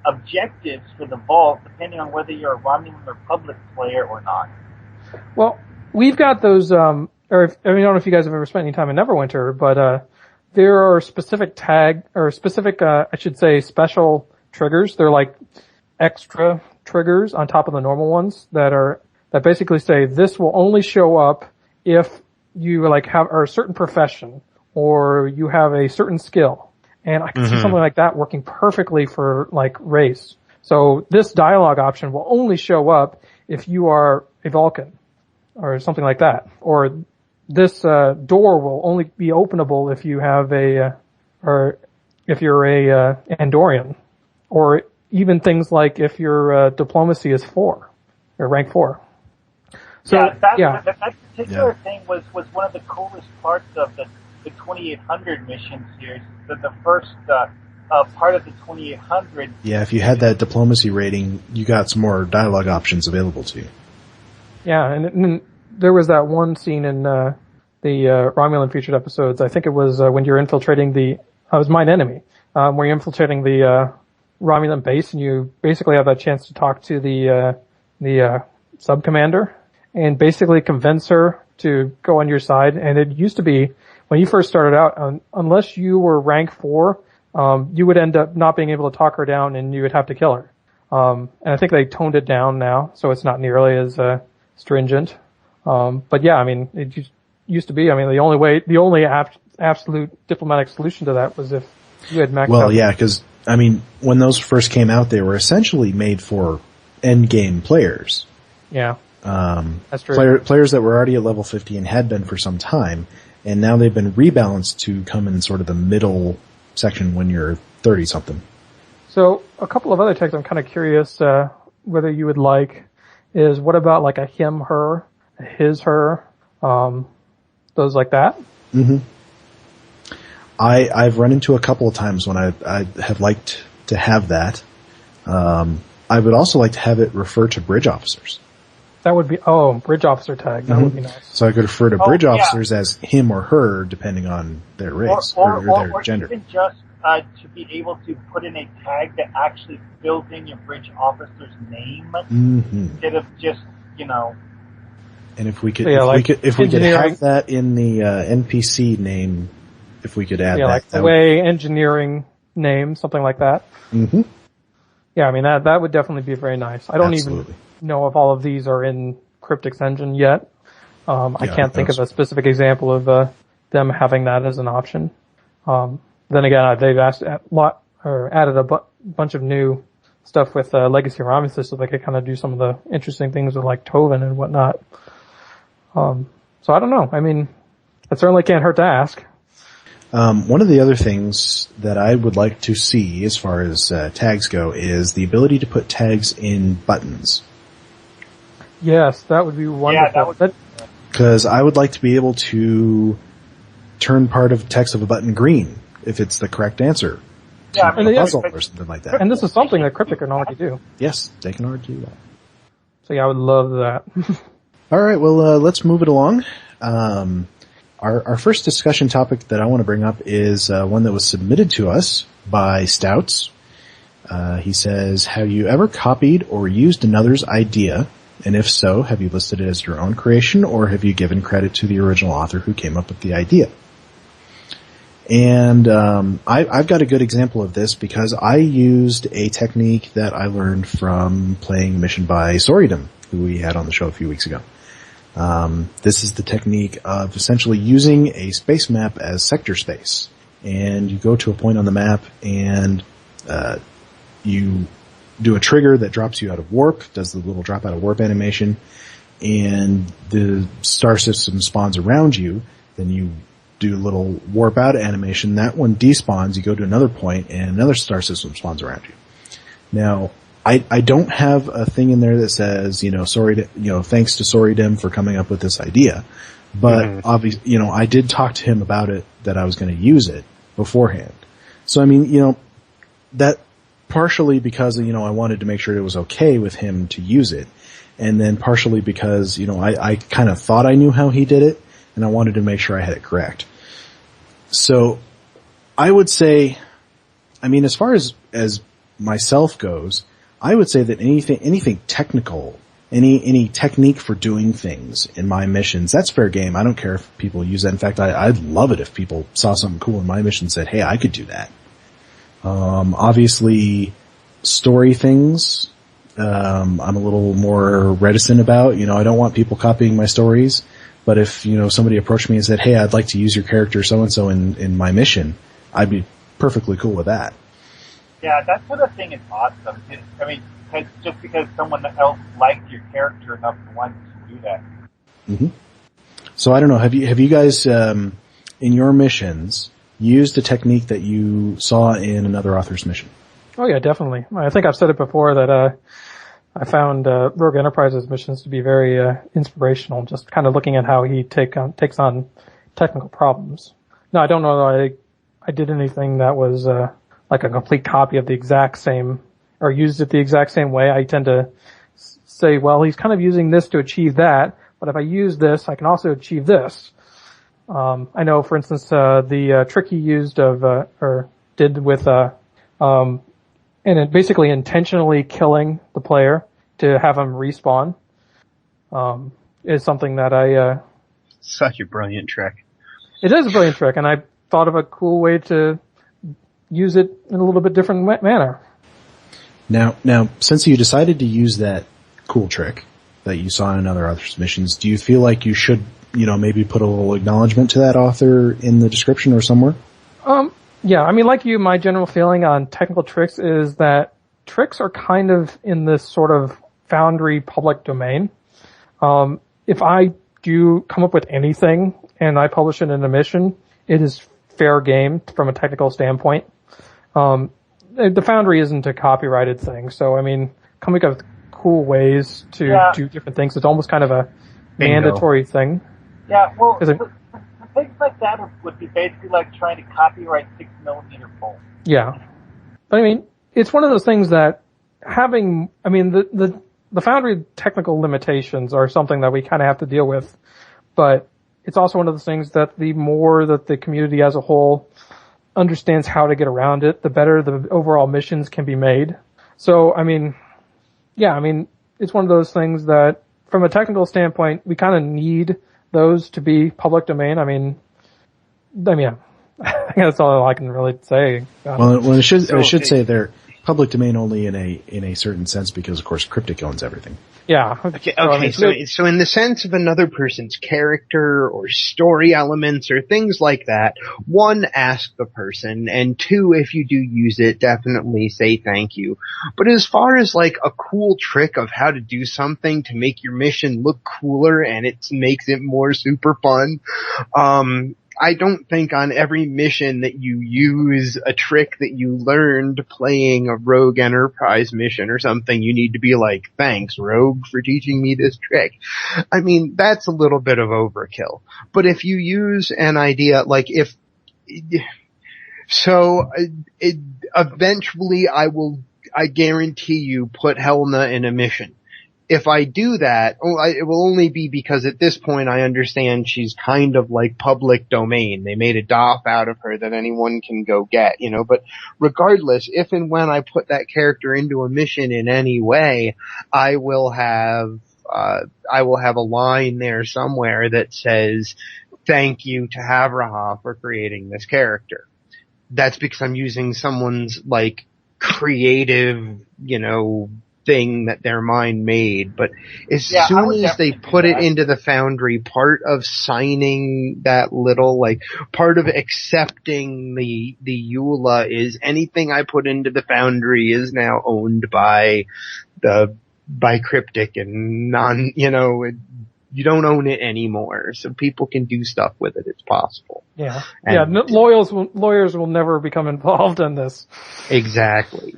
objectives for the vault, depending on whether you're a Romulan Republic player or not. Well, we've got those. I don't know if you guys have ever spent any time in Neverwinter, but there are specific special triggers. They're like extra triggers on top of the normal ones that basically say this will only show up if you are a certain profession or you have a certain skill. And I can see something like that working perfectly for race. So this dialogue option will only show up if you are a Vulcan or something like that. Or this door will only be openable if you have or if you're a Andorian. Or even things like if your diplomacy is 4 or rank 4. So that particular thing was one of the coolest parts of the 2800 mission series. The first part of the 2800. Yeah, if you had that diplomacy rating, you got some more dialogue options available to you. Yeah, and there was that one scene in the Romulan featured episodes. I think it was when you're infiltrating it was Mine Enemy, where you're infiltrating the Romulan base, and you basically have a chance to talk to the sub commander and basically convince her to go on your side. And it used to be when you first started out, unless you were rank 4, you would end up not being able to talk her down, and you would have to kill her. And I think they toned it down now, so it's not nearly as stringent. But yeah, I mean, it just used to be. I mean, the only absolute diplomatic solution to that was if you had maxed out. Well, yeah, because I mean, when those first came out, they were essentially made for end game players. Yeah, that's true. Players that were already at level 50 and had been for some time, and now they've been rebalanced to come in sort of the middle section when you're 30 something. So a couple of other tags I'm kind of curious whether you would like is what about like a him, her, a his, her, those like that? Mm-hmm. I've run into a couple of times when I have liked to have that. I would also like to have it refer to bridge officers. That would be, bridge officer tag. That would be nice. So I could refer to bridge officers as him or her depending on their race or their gender. Or even just to be able to put in a tag that actually fills in your bridge officer's name instead of just, And if we could, if we could have that in the NPC name, if we could add that. Like the way engineering name, something like that. Mm-hmm. Yeah, I mean, that would definitely be very nice. I don't even know if all of these are in Cryptic's engine yet. I can't think of a specific example of them having that as an option. Then again, they've added a bunch of new stuff with Legacy Romulus so they could kind of do some of the interesting things with like Tovin and whatnot. So I don't know. I mean, it certainly can't hurt to ask. One of the other things that I would like to see as far as tags go is the ability to put tags in buttons. Yes, that would be wonderful. Yeah, because I would like to be able to turn part of the text of a button green if it's the correct answer. Yeah, to a puzzle or something like that. And this is something that Cryptic can already do. Yes, they can already do that. So yeah, I would love that. All right, well, let's move it along. Our first discussion topic that I want to bring up is one that was submitted to us by Stouts. He says, have you ever copied or used another's idea? And if so, have you listed it as your own creation, or have you given credit to the original author who came up with the idea? And I've got a good example of this because I used a technique that I learned from playing Mission by Soridom, who we had on the show a few weeks ago. This is the technique of essentially using a space map as sector space. And you go to a point on the map and you do a trigger that drops you out of warp, does the little drop out of warp animation, and the star system spawns around you. Then you do a little warp out animation. That one despawns, you go to another point, and another star system spawns around you. Now, I don't have a thing in there that says, thanks to Soridom for coming up with this idea. But obviously, I did talk to him about it, that I was going to use it beforehand. So I mean, that partially because, I wanted to make sure it was okay with him to use it. And then partially because, I kind of thought I knew how he did it, and I wanted to make sure I had it correct. So I would say, I mean, as far as myself goes, I would say that anything technical, any technique for doing things in my missions, that's fair game. I don't care if people use that. In fact, I'd love it if people saw something cool in my mission and said, hey, I could do that. Obviously story things, I'm a little more reticent about, I don't want people copying my stories, but if, somebody approached me and said, hey, I'd like to use your character so-and-so in my mission, I'd be perfectly cool with that. Yeah, that sort of thing is awesome. Just because someone else liked your character enough to want to do that. Mm-hmm. So I don't know, have you guys, in your missions, used a technique that you saw in another author's mission? Oh yeah, definitely. I think I've said it before that, I found, Rogue Enterprise's missions to be very, inspirational, just kind of looking at how he takes on technical problems. No, I don't know that I did anything that was, like a complete copy of the exact same, or used it the exact same way. I tend to say, well, he's kind of using this to achieve that, but if I use this, I can also achieve this. I know, for instance, the trick he used did with and it basically intentionally killing the player to have them respawn, is something that Such a brilliant trick. it is a brilliant trick, and I thought of a cool way to use it in a little bit different manner. Now, since you decided to use that cool trick that you saw in other authors' missions, do you feel like you should, maybe put a little acknowledgement to that author in the description or somewhere? Yeah, I mean, like you, my general feeling on technical tricks is that tricks are kind of in this sort of Foundry public domain. If I do come up with anything and I publish it in a mission, it is fair game from a technical standpoint. The Foundry isn't a copyrighted thing, so I mean, coming up with cool ways to do different things is almost kind of a mandatory thing. Yeah, well, things like that would be basically like trying to copyright 6mm bolts. Yeah. But I mean, it's one of those things that the Foundry technical limitations are something that we kind of have to deal with, but it's also one of those things that the more that the community as a whole understands how to get around it, the better the overall missions can be made. So, it's one of those things that from a technical standpoint, we kind of need those to be public domain. I think that's all I can really say. Well, I should say they're public domain only in a certain sense because, of course, Cryptic owns everything. Yeah. So in the sense of another person's character or story elements or things like that, one, ask the person, and two, if you do use it, definitely say thank you. But as far as like a cool trick of how to do something to make your mission look cooler and it makes it more super fun, I don't think on every mission that you use a trick that you learned playing a Rogue Enterprise mission or something, you need to be like, thanks, Rogue, for teaching me this trick. I mean, that's a little bit of overkill. But if you use an idea, like eventually I guarantee you put Helena in a mission. If I do that, it will only be because at this point I understand she's kind of like public domain. They made a DOF out of her that anyone can go get, but regardless, if and when I put that character into a mission in any way, I will have a line there somewhere that says, thank you to Havraha for creating this character. That's because I'm using someone's like creative, thing that their mind made, but as soon as they put it into the Foundry, part of signing that little, like, part of accepting the EULA is anything I put into the Foundry is now owned by Cryptic and you don't own it anymore, so people can do stuff with it. It's possible. Yeah. Lawyers will never become involved in this. Exactly.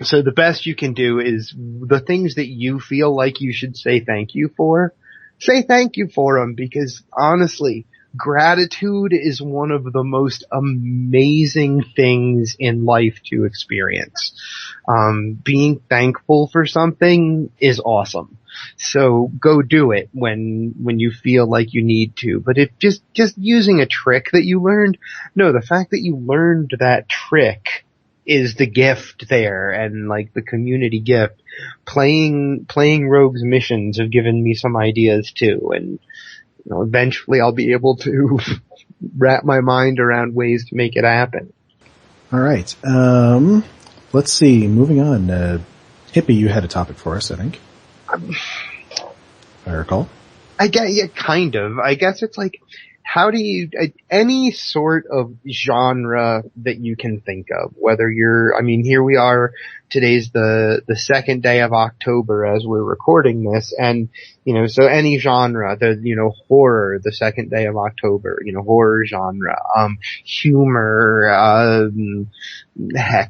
So the best you can do is the things that you feel like you should say thank you for them, because honestly, gratitude is one of the most amazing things in life to experience. Being thankful for something is awesome. So go do it when you feel like you need to. But if just using a trick that you learned, no, the fact that you learned that trick is the gift there, and like the community gift. Playing Rogue's missions have given me some ideas too, and eventually I'll be able to wrap my mind around ways to make it happen. All right. Let's see. Moving on. Hippie, you had a topic for us, I think. If I recall. Kind of. I guess it's like, how do you, any sort of genre that you can think of, whether here we are, today's the second day of October as we're recording this, and, so any genre, horror, the second day of October, horror genre, humor,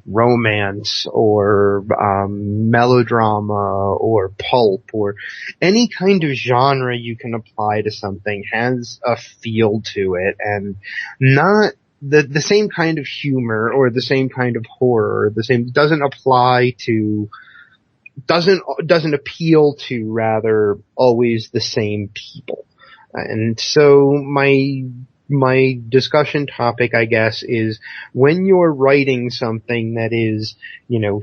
romance, or, melodrama, or pulp, or any kind of genre you can apply to something has a feel to it, and not the same kind of humor or the same kind of horror, doesn't appeal to rather always the same people. And so my my discussion topic, I guess, is when you're writing something that is,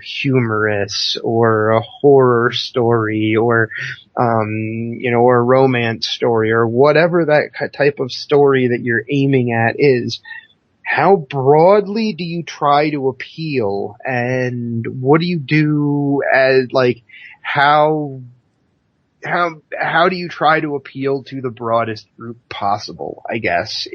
humorous or a horror story or, or a romance story or whatever that type of story that you're aiming at is, how broadly do you try to appeal, and what do you do as, how do you try to appeal to the broadest group possible, I guess,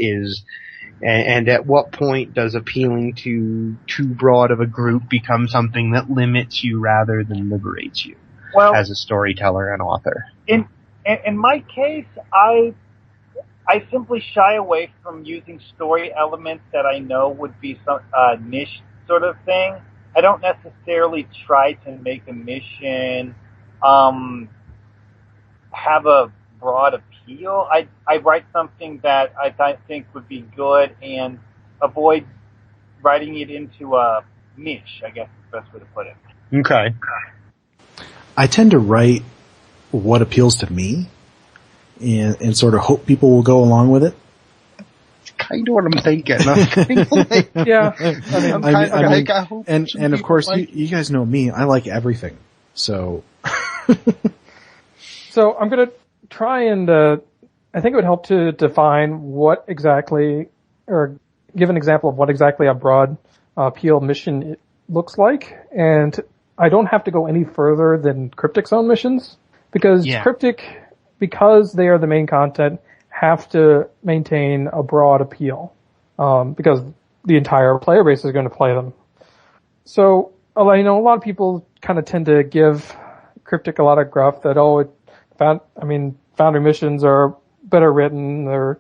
and at what point does appealing to too broad of a group become something that limits you rather than liberates you as a storyteller and author? In my case, I simply shy away from using story elements that I know would be some niche sort of thing. I don't necessarily try to make a mission have a broad appeal. I write something that I think would be good and avoid writing it into a niche, I guess is the best way to put it. Okay. I tend to write what appeals to me and sort of hope people will go along with it. Kind of what I'm thinking. Yeah. I hope and of course, you guys know me. I like everything. So. So I'm going to try and, I think it would help to define what exactly, or give an example of what exactly a broad appeal mission looks like. And I don't have to go any further than Cryptic's own missions, because Cryptic, because they are the main content, have to maintain a broad appeal, because the entire player base is going to play them. So, a lot of people kind of tend to give Cryptic a lot of gruff that, Foundry missions are better written, or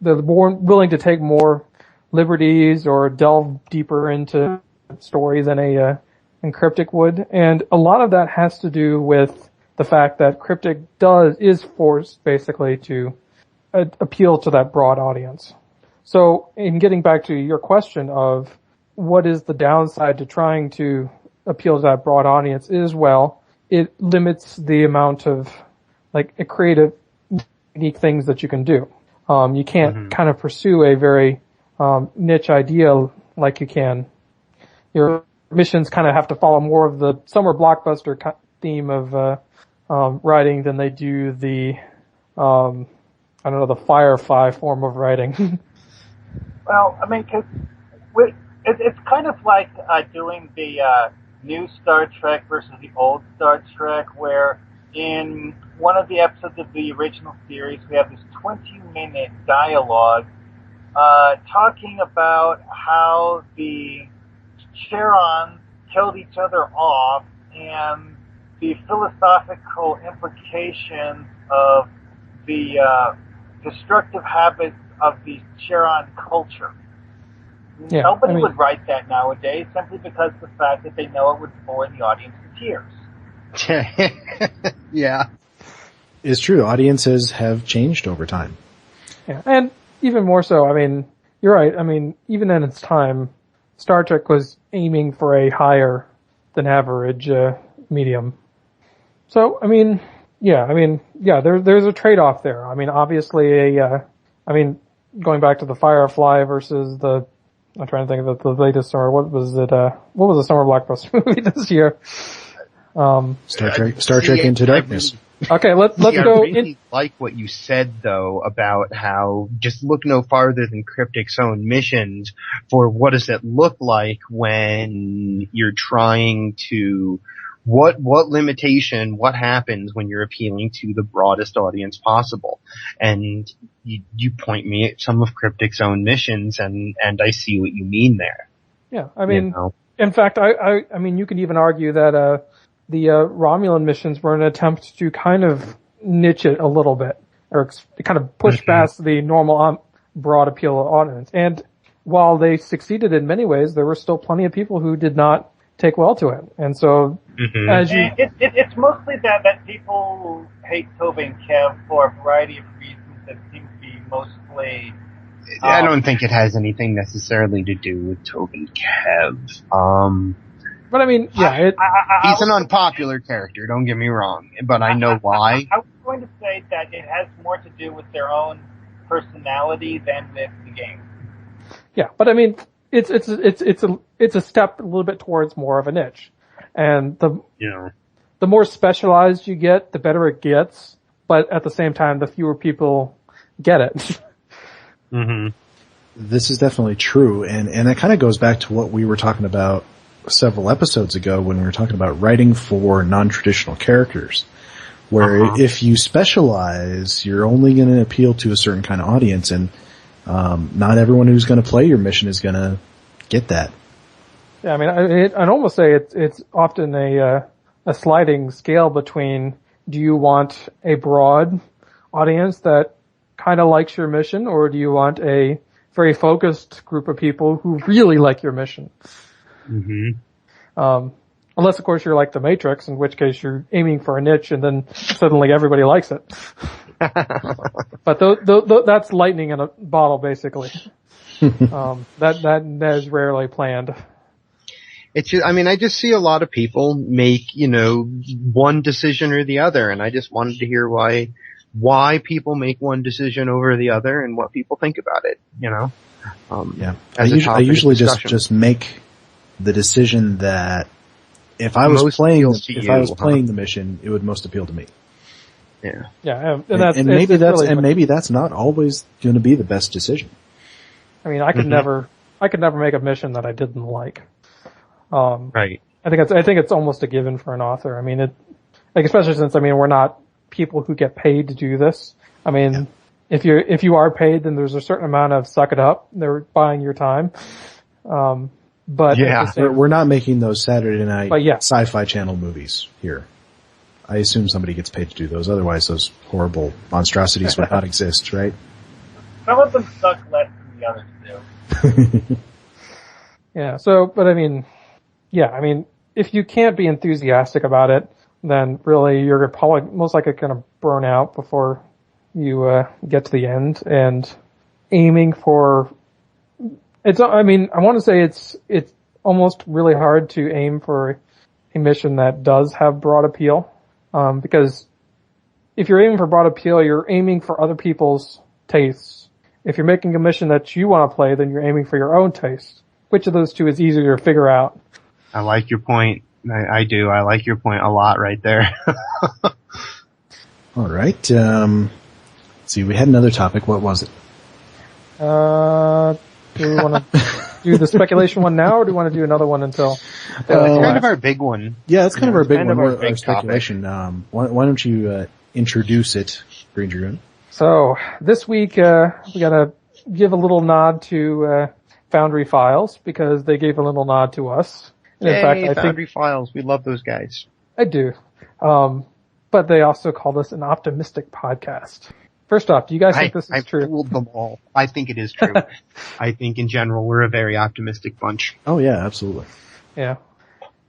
they're more willing to take more liberties or delve deeper into story than than Cryptic would. And a lot of that has to do with the fact that Cryptic is forced basically to appeal to that broad audience. So in getting back to your question of what is the downside to trying to appeal to that broad audience is, it limits the amount of creative, unique things that you can do. You can't kind of pursue a very niche idea like you can. Your missions kind of have to follow more of the summer blockbuster theme of writing than they do the the Firefly form of writing. Well, cause it's kind of like doing the new Star Trek versus the old Star Trek, where in one of the episodes of the original series, we have this 20-minute dialogue talking about how the Charons killed each other off and the philosophical implications of the destructive habits of the Charon culture. Yeah, nobody would write that nowadays simply because of the fact that they know it would bore the audience to tears. Yeah. It's true. Audiences have changed over time. Yeah, and even more so, you're right. Even in its time, Star Trek was aiming for a higher than average medium. So, there's a trade-off there. Obviously going back to the Firefly versus I'm trying to think of the latest summer. What was the summer blockbuster movie this year? Star Trek Into Darkness. Okay, let's go. I really like what you said though about how just look no farther than Cryptic's own missions for what does it look like when you're trying to what happens when you're appealing to the broadest audience possible. And you point me at some of Cryptic's own missions and I see what you mean there. Yeah, in fact, you can even argue that the Romulan missions were an attempt to kind of niche it a little bit, or kind of push past the normal broad appeal audience. And while they succeeded in many ways, there were still plenty of people who did not take well to it. And so, it's mostly that people hate Tove and Kev for a variety of reasons that seem to be mostly. I don't think it has anything necessarily to do with Tove and Kev. But he's an unpopular character, don't get me wrong, but I know why. I was going to say that it has more to do with their own personality than with the game. Yeah, but I mean, it's a step a little bit towards more of a niche, and the more specialized you get, the better it gets. But at the same time, the fewer people get it. Mm-hmm. This is definitely true, and it kind of goes back to what we were talking about several episodes ago when we were talking about writing for non-traditional characters, where if you specialize, you're only going to appeal to a certain kind of audience, and not everyone who's going to play your mission is going to get that. Yeah, I mean, I'd almost say it's often a sliding scale between, do you want a broad audience that kind of likes your mission, or do you want a very focused group of people who really like your mission? Mm-hmm. Unless, of course, you're like the Matrix, in which case you're aiming for a niche and then suddenly everybody likes it. But that's lightning in a bottle, basically. That is rarely planned. It's just, I mean, I just see a lot of people make, one decision or the other, and I just wanted to hear why people make one decision over the other and what people think about it, I usually just make the decision that if I was playing the mission, it would most appeal to me. Yeah. Yeah, and maybe that's not always going to be the best decision. I mean, I could never make a mission that I didn't like. Right. I think it's almost a given for an author. I mean, especially since we're not people who get paid to do this. I mean, if you are paid, then there's a certain amount of suck it up. They're buying your time. But we're not making those Saturday night Sci-Fi Channel movies here. I assume somebody gets paid to do those. Otherwise, those horrible monstrosities would not exist, right? Some of them suck less than the others do. Yeah. So, but I mean, if you can't be enthusiastic about it, then really you're probably most likely going to burn out before you get to the end. And aiming for I want to say it's almost really hard to aim for a mission that does have broad appeal, because if you're aiming for broad appeal, you're aiming for other people's tastes. If you're making a mission that you want to play, then you're aiming for your own taste. Which of those two is easier to figure out? I like your point. I do. I like your point a lot right there. All right. Let's see, we had another topic. What was it? Do we want to do the speculation one now, or do we want to do another one until? It's kind of our big one. Yeah, it's kind of our big one. Our speculation. Why don't you introduce it, Greendragoon? So this week we gotta give a little nod to Foundry Files, because they gave a little nod to us. And in fact, Foundry Files, we love those guys. I do. But they also called us an optimistic podcast. First off, do you guys think this is true? I fooled them all. I think it is true. I think in general we're a very optimistic bunch. Oh yeah, absolutely. Yeah.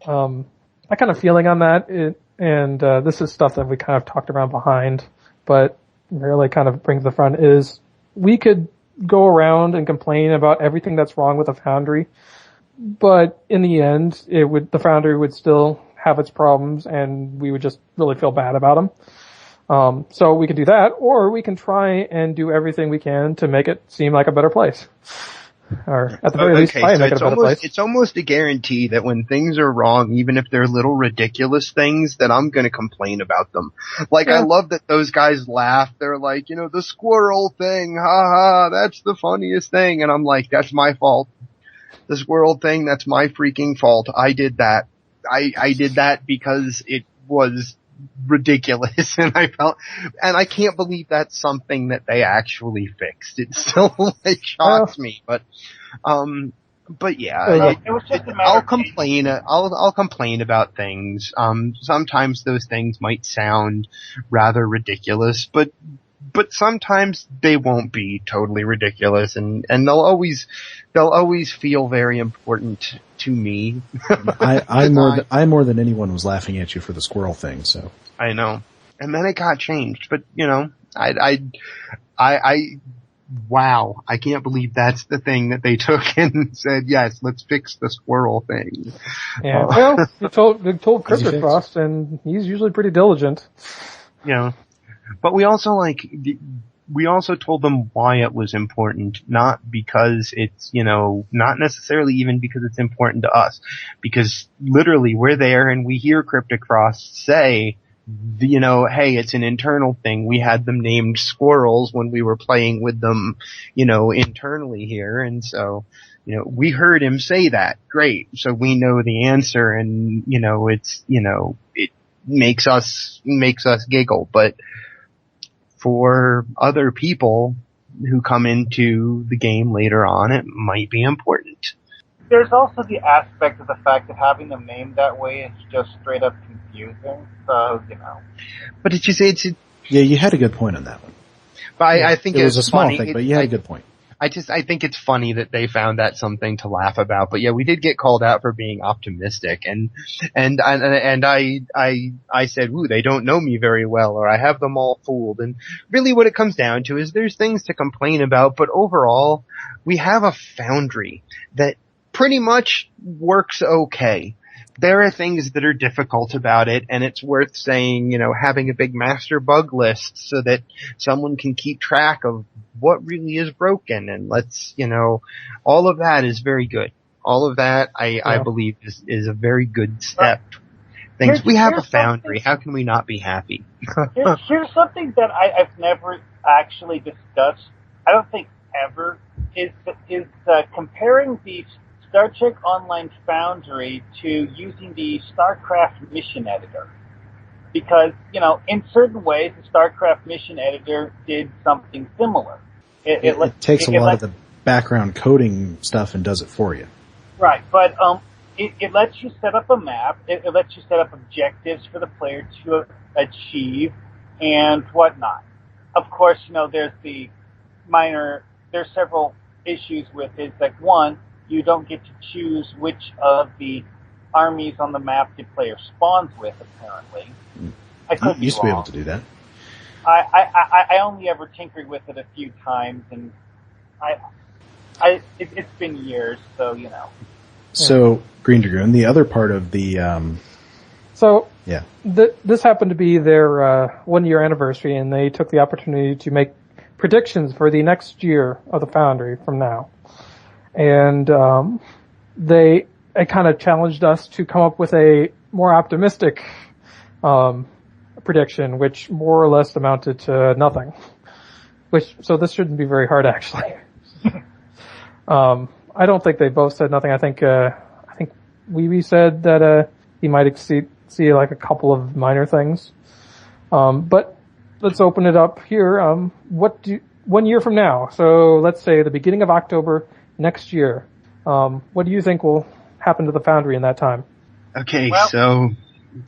My kind of feeling on that, and this is stuff that we kind of talked around behind, but really kind of brings the front, is we could go around and complain about everything that's wrong with the Foundry, but in the end, the Foundry would still have its problems, and we would just really feel bad about them. So we can do that, or we can try and do everything we can to make it seem like a better place. Or at the very least, try and make it a better place. It's almost a guarantee that when things are wrong, even if they're little ridiculous things, that I'm gonna complain about them. I love that those guys laugh. They're like, the squirrel thing, haha, that's the funniest thing. And I'm like, that's my fault. The squirrel thing, that's my freaking fault. I did that. I did that because it was ridiculous, and I can't believe that's something that they actually fixed. It still shocks me, but yeah, it was just a matter I'll complain. I'll complain about things. Sometimes those things might sound rather ridiculous, but sometimes they won't be totally ridiculous, and they'll always feel very important to me. I more than anyone was laughing at you for the squirrel thing, so. I know. And then it got changed, but wow, I can't believe that's the thing that they took and said, yes, let's fix the squirrel thing. Yeah, well, they told Cryptic Frost, and he's usually pretty diligent. But we also we also told them why it was important, not because it's, not necessarily even because it's important to us, because literally we're there and we hear Cryptic Frost say, hey, it's an internal thing. We had them named squirrels when we were playing with them, internally here. And so, we heard him say that. Great. So we know the answer, and, it makes us giggle. But for other people who come into the game later on, it might be important. There's also the aspect of the fact that having them named that way is just straight up confusing. So, But did you say it's? Yeah, you had a good point on that one. But I think it was a small funny. thing, but you had a good point. I think it's funny that they found that something to laugh about. But yeah, we did get called out for being optimistic, and I said, "Ooh, they don't know me very well, or I have them all fooled." And really, what it comes down to is there's things to complain about, but overall, we have a Foundry that pretty much works okay. There are things that are difficult about it, and it's worth saying, having a big master bug list so that someone can keep track of what really is broken, and all of that is very good. All of that, I believe, is a very good step. We have a Foundry. How can we not be happy? Here's something that I've never actually discussed, I don't think ever, is comparing the Star Trek Online Foundry to using the StarCraft mission editor. Because, in certain ways, the StarCraft mission editor did something similar. It takes a lot of the background coding stuff and does it for you. Right, but it lets you set up a map, it lets you set up objectives for the player to achieve, and whatnot. Of course, there's several issues with it. Like, one, you don't get to choose which of the armies on the map the player spawns with, apparently. I could You used to be able to do that. I only ever tinkered with it a few times, and it's been years, so, So, Greendragoon, the other part of the... This happened to be their 1-year anniversary, and they took the opportunity to make predictions for the next year of the Foundry from now. And they kind of challenged us to come up with a more optimistic prediction, which more or less amounted to nothing. So this shouldn't be very hard, actually. I don't think they both said nothing. I think Weeby said that he might see like a couple of minor things. But let's open it up here. 1 year from now, so let's say the beginning of October next year, what do you think will happen to the Foundry in that time? Okay, so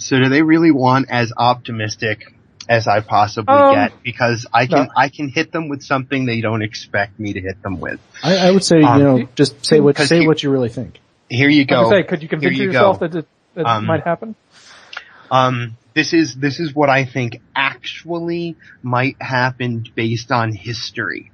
do they really want as optimistic as I possibly get? Because I can hit them with something they don't expect me to hit them with. I would say, just say what you really think. Here you go. Could you convince yourself that it might happen? This is what I think actually might happen based on history.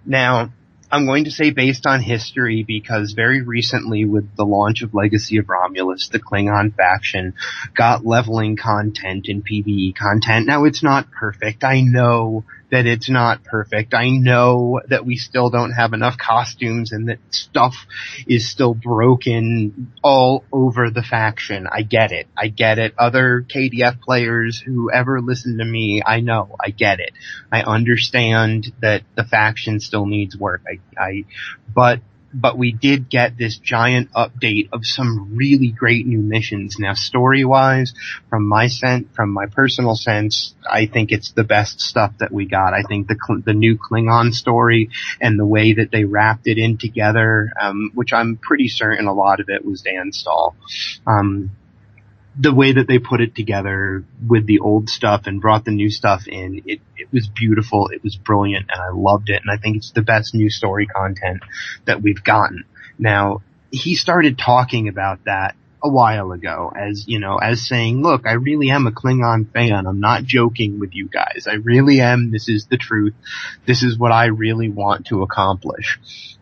Now, I'm going to say based on history because very recently with the launch of Legacy of Romulus, the Klingon faction got leveling content and PvE content. Now, it's not perfect. I know that it's not perfect. I know that we still don't have enough costumes and that stuff is still broken all over the faction. I get it. Other KDF players who ever listen to me, I know. I get it. I understand that the faction still needs work. But we did get this giant update of some really great new missions. Now, story-wise, from my personal sense, I think it's the best stuff that we got. I think the new Klingon story and the way that they wrapped it in together, which I'm pretty certain a lot of it was Dan Stahl. The way that they put it together with the old stuff and brought the new stuff in, it was beautiful, it was brilliant, and I loved it, and I think it's the best new story content that we've gotten. Now, he started talking about that a while ago as saying, look, I really am a Klingon fan, I'm not joking with you guys, I really am, this is the truth, this is what I really want to accomplish.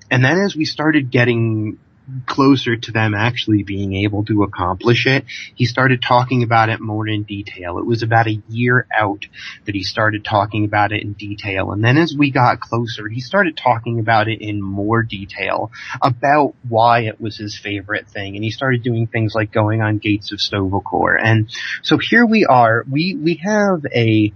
And then as we started getting closer to them actually being able to accomplish it, he started talking about it more in detail. It was about a year out that he started talking about it in detail. And then as we got closer, he started talking about it in more detail about why it was his favorite thing. And he started doing things like going on Gates of Stovecore. And so here we are. We have a...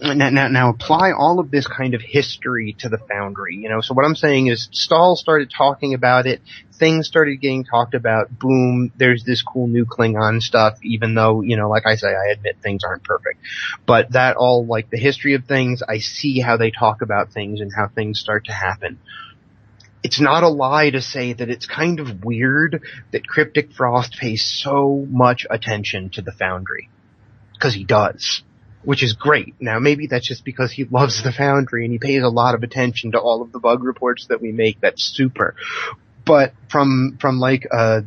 Now apply all of this kind of history to the Foundry. You know, so what I'm saying is Stahl started talking about it, things started getting talked about, boom, there's this cool new Klingon stuff, even though, you know, like I say, I admit things aren't perfect. But that all, like the history of things, I see how they talk about things and how things start to happen. It's not a lie to say that it's kind of weird that Cryptic Frost pays so much attention to the Foundry. 'Cause he does. Which is great. Now, maybe that's just because he loves the Foundry and he pays a lot of attention to all of the bug reports that we make. That's super. But from a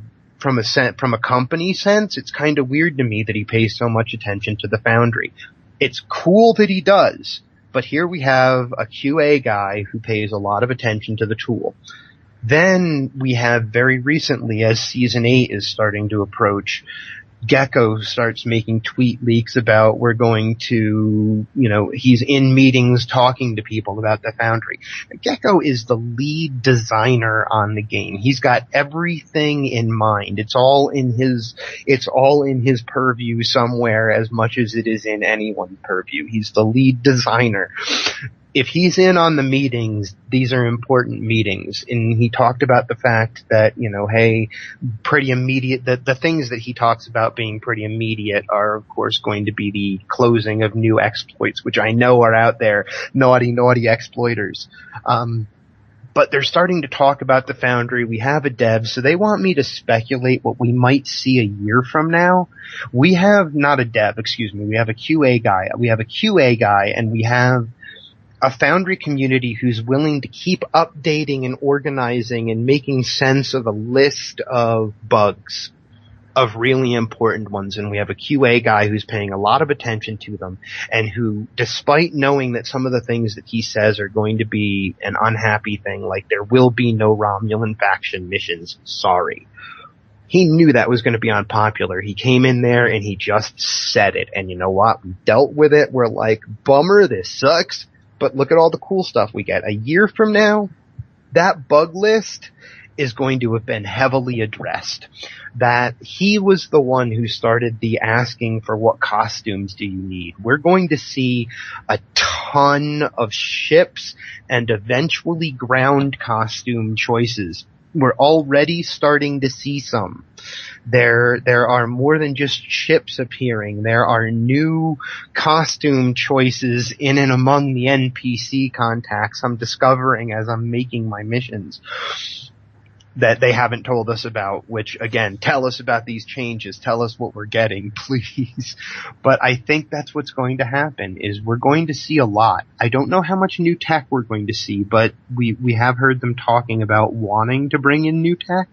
company sense, it's kind of weird to me that he pays so much attention to the Foundry. It's cool that he does, but here we have a QA guy who pays a lot of attention to the tool. Then we have very recently, as Season 8 is starting to approach, Gecko starts making tweet leaks about we're going to, you know, he's in meetings talking to people about the Foundry. Gecko is the lead designer on the game. He's got everything in mind. It's all in his purview somewhere as much as it is in anyone's purview. He's the lead designer. If he's in on the meetings, these are important meetings. And he talked about the fact that, you know, hey, pretty immediate, the things that he talks about being pretty immediate are, of course, going to be the closing of new exploits, which I know are out there, naughty exploiters. But they're starting to talk about the Foundry. We have a dev, so they want me to speculate what we might see a year from now. We have not a dev, excuse me, we have a QA guy. We have a QA guy, and we have a Foundry community who's willing to keep updating and organizing and making sense of a list of bugs, of really important ones. And we have a QA guy who's paying a lot of attention to them and who, despite knowing that some of the things that he says are going to be an unhappy thing, like there will be no Romulan faction missions, sorry. He knew that was going to be unpopular. He came in there and he just said it. And you know what? We dealt with it. We're like, bummer, this sucks. But look at all the cool stuff we get. A year from now, that bug list is going to have been heavily addressed. That he was the one who started the asking for what costumes do you need. We're going to see a ton of ships and eventually ground costume choices. We're already starting to see some. There are more than just ships appearing. There are new costume choices in and among the NPC contacts I'm discovering as I'm making my missions that they haven't told us about, which, again, tell us about these changes. Tell us what we're getting, please. But I think that's what's going to happen, is we're going to see a lot. I don't know how much new tech we're going to see, but we have heard them talking about wanting to bring in new tech.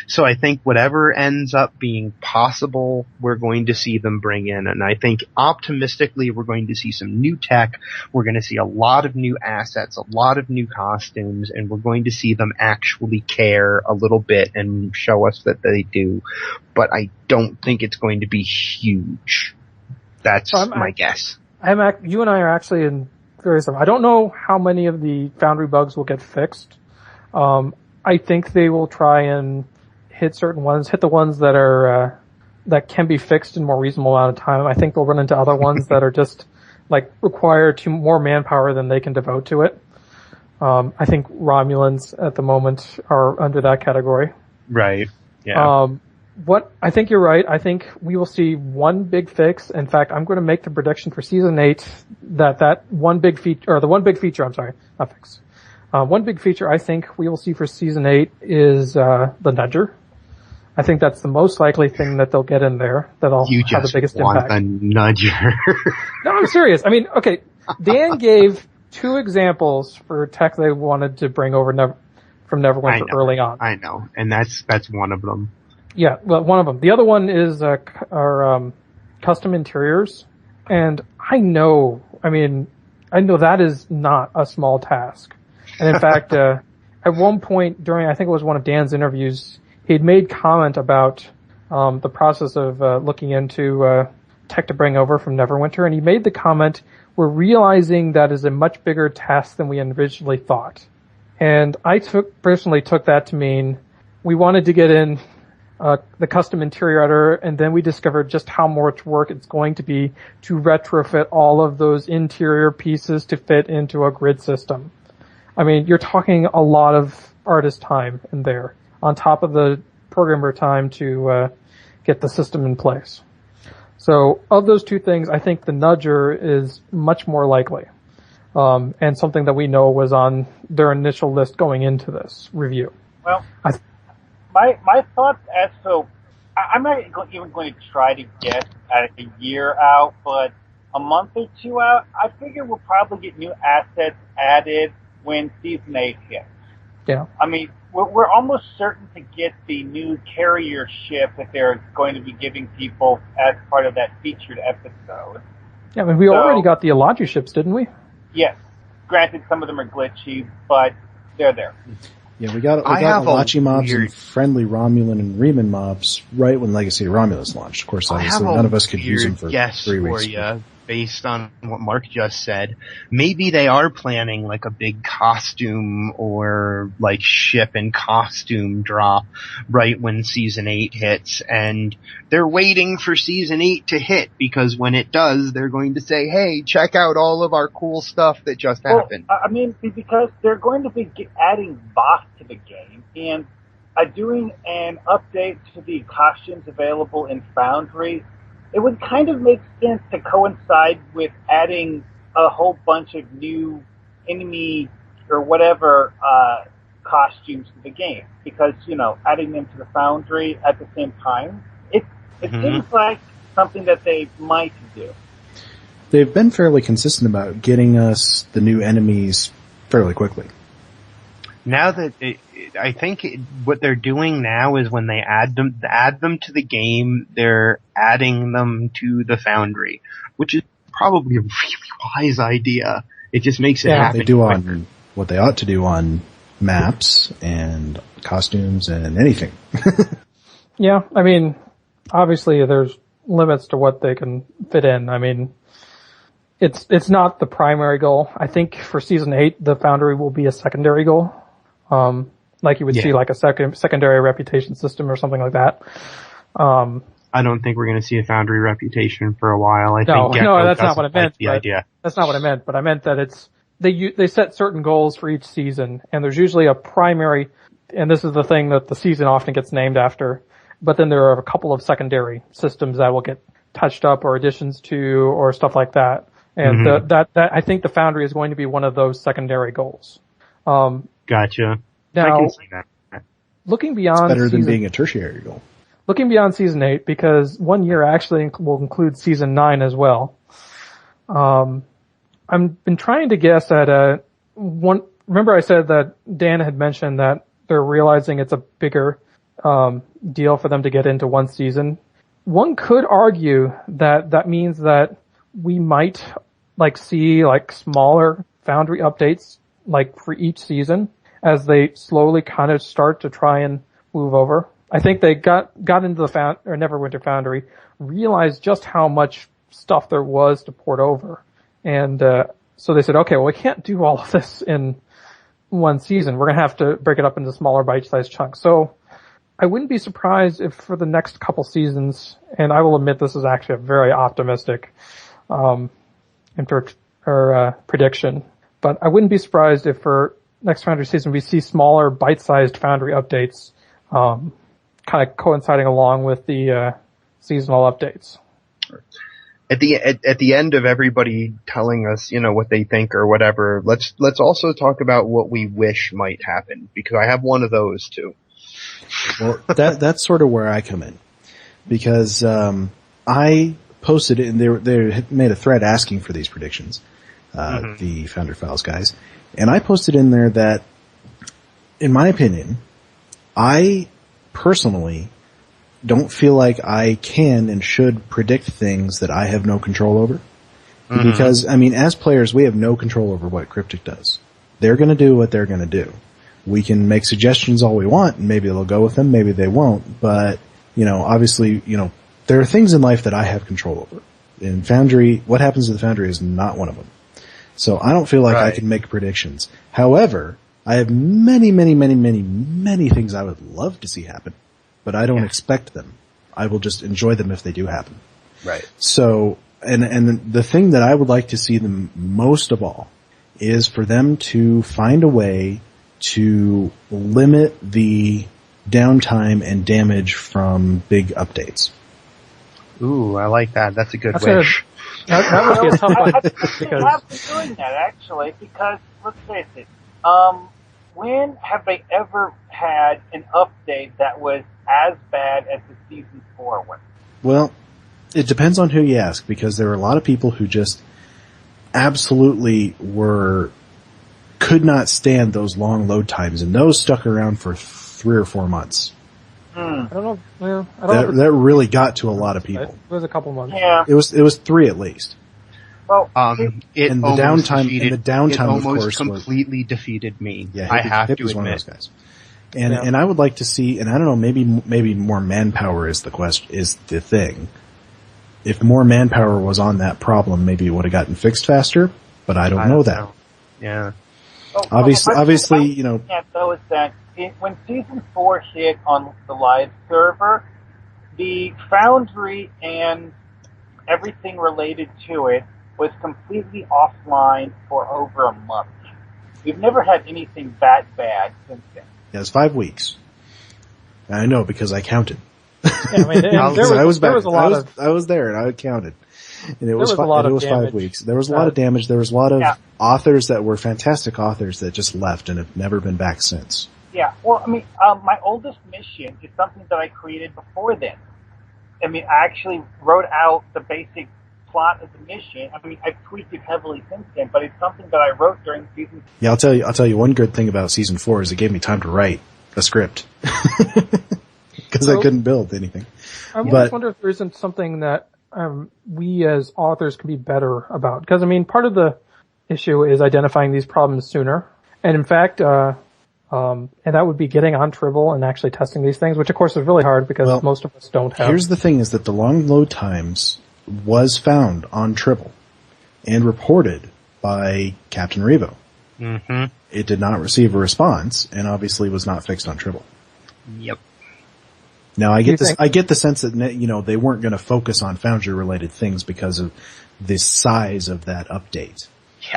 So I think whatever ends up being possible, we're going to see them bring in. And I think optimistically, we're going to see some new tech. We're going to see a lot of new assets, a lot of new costumes, and we're going to see them actually care a little bit and show us that they do. But I don't think it's going to be huge. That's my guess. You and I are actually in various. I don't know how many of the Foundry bugs will get fixed. I think they will try and hit the ones that are that can be fixed in a more reasonable amount of time. I think they'll run into other ones that are just like require more manpower than they can devote to it. I think Romulans at the moment are under that category. Right. Yeah. I think you're right. I think we will see one big fix. In fact, I'm going to make the prediction for Season 8 that one big feature, or the one big feature, I'm sorry, not fix. One big feature I think we will see for Season 8 is the Nudger. I think that's the most likely thing that they'll get in there that'll have the biggest impact. You just want the Nudger. No, I'm serious. I mean, okay, Dan gave 2 examples for tech they wanted to bring over from Neverwinter early on. I know, and that's one of them. Yeah, well, one of them. The other one is our custom interiors, and I know that is not a small task. And in fact, at one point during, I think it was one of Dan's interviews, he'd made comment about the process of looking into tech to bring over from Neverwinter, and he made the comment, "We're realizing that is a much bigger task than we originally thought." And I personally took that to mean we wanted to get in the custom interior editor, and then we discovered just how much work it's going to be to retrofit all of those interior pieces to fit into a grid system. I mean, you're talking a lot of artist time in there, on top of the programmer time to get the system in place. So of those two things, I think the nudger is much more likely, and something that we know was on their initial list going into this review. Well, my thoughts as so, I'm not even going to try to guess at a year out, but a month or two out, I figure we'll probably get new assets added when Season 8 hits. Yeah. I mean, we're almost certain to get the new carrier ship that they're going to be giving people as part of that featured episode. Yeah, I mean, we already got the Elaji ships, didn't we? Yes. Granted, some of them are glitchy, but they're there. Yeah, we got Elachi mobs and friendly Romulan and Reman mobs right when Legacy of Romulus launched. Of course, obviously, none of us could use them for 3 weeks. Based on what Mark just said, maybe they are planning like a big costume or like ship and costume drop right when Season 8 hits, and they're waiting for Season 8 to hit, because when it does, they're going to say, hey, check out all of our cool stuff that just happened. I mean, because they're going to be adding boss to the game, and doing an update to the costumes available in Foundry, it would kind of make sense to coincide with adding a whole bunch of new enemy or whatever costumes to the game. Because, adding them to the Foundry at the same time, it seems like something that they might do. They've been fairly consistent about getting us the new enemies fairly quickly. Now that I think what they're doing now is when they add them to the game, they're adding them to the Foundry, which is probably a really wise idea. It just makes it happen. They do on what they ought to do on maps and costumes and anything. Yeah, I mean, obviously there's limits to what they can fit in. I mean, it's not the primary goal. I think for Season 8, the Foundry will be a secondary goal. Like you would see like a secondary reputation system or something like that. I don't think we're going to see a Foundry reputation for a while. No, that's not what I meant. That's not what I meant, but I meant that they set certain goals for each season, and there's usually a primary, and this is the thing that the season often gets named after, but then there are a couple of secondary systems that will get touched up or additions to or stuff like that. And that I think the Foundry is going to be one of those secondary goals. Gotcha. Now, I can see that. Looking beyond, it's better than being a tertiary goal. Looking beyond Season 8, because 1 year actually will include Season 9 as well. I've been trying to guess at remember I said that Dan had mentioned that they're realizing it's a bigger deal for them to get into one season. One could argue that means that we might see smaller Foundry updates for each season as they slowly kind of start to try and move over. I think they got into the Neverwinter Foundry, realized just how much stuff there was to port over. And so they said, okay, well, we can't do all of this in one season. We're going to have to break it up into smaller bite-sized chunks. So I wouldn't be surprised if for the next couple seasons, and I will admit this is actually a very optimistic prediction, but I wouldn't be surprised if for next Foundry season we see smaller bite-sized Foundry updates kind of coinciding along with the seasonal updates. At the end of everybody telling us, what they think or whatever, let's also talk about what we wish might happen, because I have one of those too. Well, that's sort of where I come in, because I posted it, and they made a thread asking for these predictions, the Foundry Files guys, and I posted in there that, in my opinion, I personally don't feel like I can and should predict things that I have no control over. Because, as players, we have no control over what Cryptic does. They're going to do what they're going to do. We can make suggestions all we want, and maybe they'll go with them, maybe they won't. But, obviously, there are things in life that I have control over. In Foundry, what happens to the Foundry is not one of them. So I don't feel like I can make predictions. However, I have many, many, many, many, many things I would love to see happen, but I don't expect them. I will just enjoy them if they do happen. Right. So, and the thing that I would like to see them most of all is for them to find a way to limit the downtime and damage from big updates. Ooh, I like that. That's a good wish. That would be a tough one. I think they have been doing that, actually, because, let's face it, when have they ever had an update that was as bad as the Season 4 one? Well, it depends on who you ask, because there are a lot of people who just absolutely could not stand those long load times, and those stuck around for 3 or 4 months. I don't know. Well, I don't know that really got to a lot of people. It was a couple months. Yeah. It was 3 at least. Well, it and the almost downtime, defeated, and the downtime, it of almost course, completely defeated me. Yeah, I have to was admit. one of those guys. And I would like to see, and I don't know, maybe more manpower is the thing. If more manpower was on that problem, maybe it would have gotten fixed faster, but I don't know that. Yeah. Obviously, though, is that when Season 4 hit on the live server, the Foundry and everything related to it was completely offline for over a month. We've never had anything that bad since then. Yeah, it's 5 weeks. I know because I counted. Yeah, I mean, there was a lot I was there and I counted. And it was 5 weeks. There was a lot of damage. There was a lot of authors that were fantastic authors that just left and have never been back since. Yeah, well, I mean, my oldest mission is something that I created before then. I mean, I actually wrote out the basic plot of the mission. I mean, I've tweaked it heavily since then, but it's something that I wrote during season. Yeah, I'll tell you one good thing about Season 4 is it gave me time to write a script. Because I couldn't build anything. I just wonder if there isn't something that we as authors can be better about. Because, I mean, part of the issue is identifying these problems sooner. And in fact, and that would be getting on Tribble and actually testing these things, which of course is really hard because most of us don't have. Here's the thing is that the long load times was found on Tribble and reported by Captain Revo. Mm-hmm. It did not receive a response and obviously was not fixed on Tribble. Yep. Now I get the sense that, they weren't going to focus on Foundry related things because of the size of that update.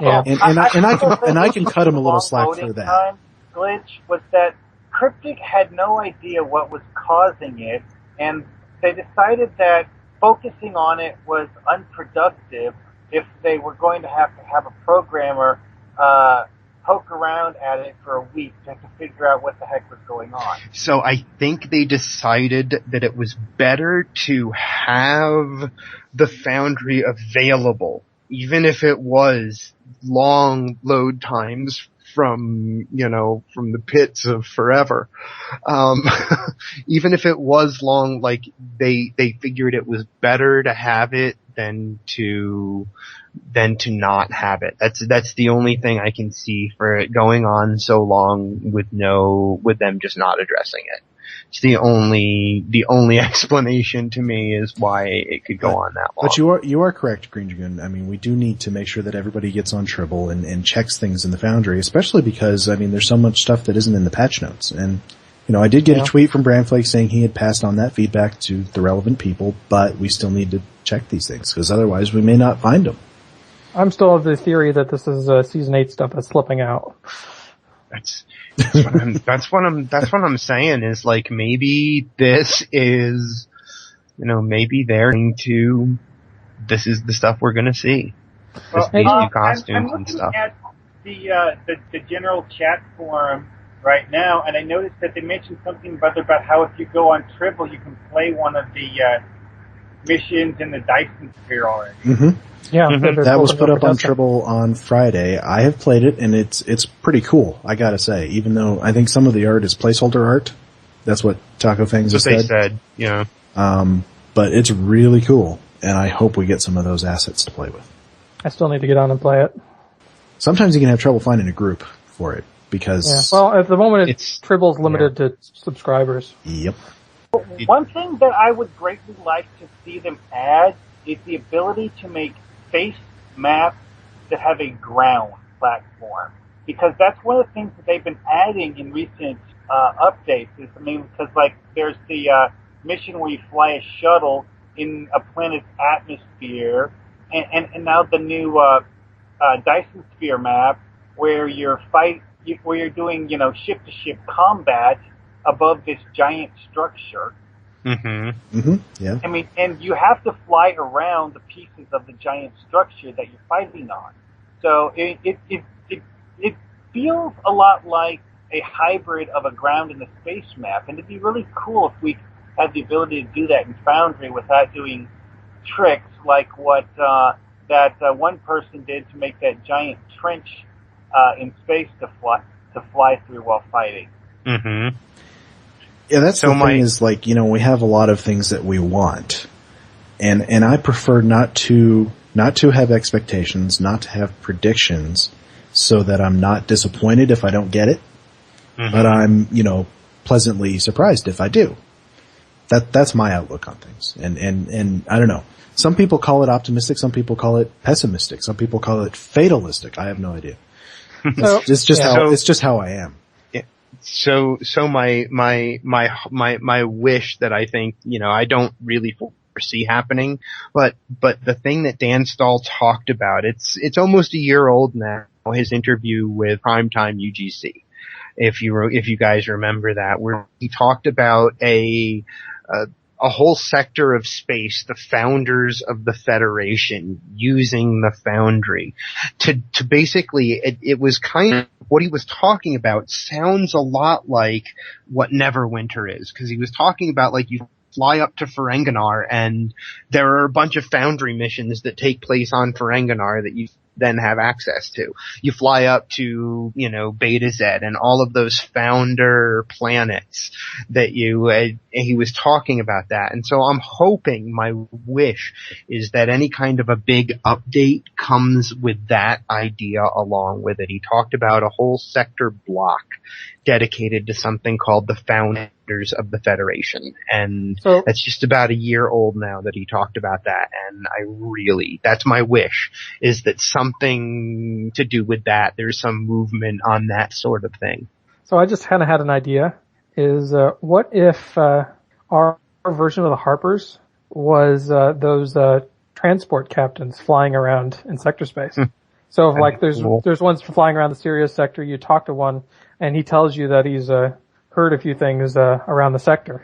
Yeah. And I can cut them a little slack for that. Glitch was that Cryptic had no idea what was causing it, and they decided that focusing on it was unproductive if they were going to have a programmer poke around at it for a week just to figure out what the heck was going on. So I think they decided that it was better to have the Foundry available, even if it was long load times from the pits of forever. Even if it was long, like they figured it was better to have it than to not have it. That's the only thing I can see for it going on so long with them just not addressing it. It's the only explanation to me is why it could go on that long. But you are correct, Greendragoon. I mean, we do need to make sure that everybody gets on Tribble and checks things in the Foundry, especially because, I mean, there's so much stuff that isn't in the patch notes. And, I did get a tweet from Brandflake saying he had passed on that feedback to the relevant people, but we still need to check these things, because otherwise we may not find them. I'm still of the theory that this is Season 8 stuff that's slipping out. That's what I'm saying is, like, maybe this is, maybe they're into, this is the stuff we're gonna see. These new costumes and stuff. I'm looking at the general chat forum right now, and I noticed that they mentioned something about how if you go on Tribble, you can play one of the missions in the Dyson Sphere already. Mm-hmm. Yeah, that was put up on Tribble on Friday. I have played it, and it's pretty cool, I gotta say, even though I think some of the art is placeholder art. That's what Taco Fangs has said. That's what they said, yeah. But it's really cool, and I hope we get some of those assets to play with. I still need to get on and play it. Sometimes you can have trouble finding a group for it. because well, at the moment Tribble's limited to subscribers. Yep. One thing that I would greatly like to see them add is the ability to make space maps that have a ground platform, because that's one of the things that they've been adding in recent updates. Because like there's the mission where you fly a shuttle in a planet's atmosphere, and now the new Dyson Sphere map where you're doing ship to ship combat above this giant structure. Yeah. I mean, and you have to fly around the pieces of the giant structure that you're fighting on. So it feels a lot like a hybrid of a ground and a space map, and it'd be really cool if we had the ability to do that in Foundry without doing tricks like what that one person did to make that giant trench in space to fly through while fighting. Yeah, that's the thing is, like, we have a lot of things that we want, and I prefer not to have expectations, not to have predictions, so that I'm not disappointed if I don't get it, but I'm, pleasantly surprised if I do. That's my outlook on things, and I don't know. Some people call it optimistic, some people call it pessimistic, some people call it fatalistic. I have no idea. It's just how I am. So my wish that I think, I don't really foresee happening, but the thing that Dan Stahl talked about, it's almost a year old now, his interview with Primetime UGC. If you guys remember that, where he talked about a whole sector of space, the founders of the Federation using the Foundry to basically, it was kind of what he was talking about sounds a lot like what Neverwinter is, because he was talking about, like, you fly up to Ferenginar and there are a bunch of Foundry missions that take place on Ferenginar that you then have access to. You fly up to, Beta Z and all of those founder planets that he was talking about that. And so I'm hoping, my wish is that any kind of a big update comes with that idea along with it. He talked about a whole sector block dedicated to something called the Founders of the Federation. And that's just about a year old now that he talked about that. And that's my wish, is that something to do with that, there's some movement on that sort of thing. So I just kind of had an idea, is what if our version of the Harpers was those transport captains flying around in sector space? So if there's ones flying around the Sirius sector, you talk to one and he tells you that he's heard a few things around the sector.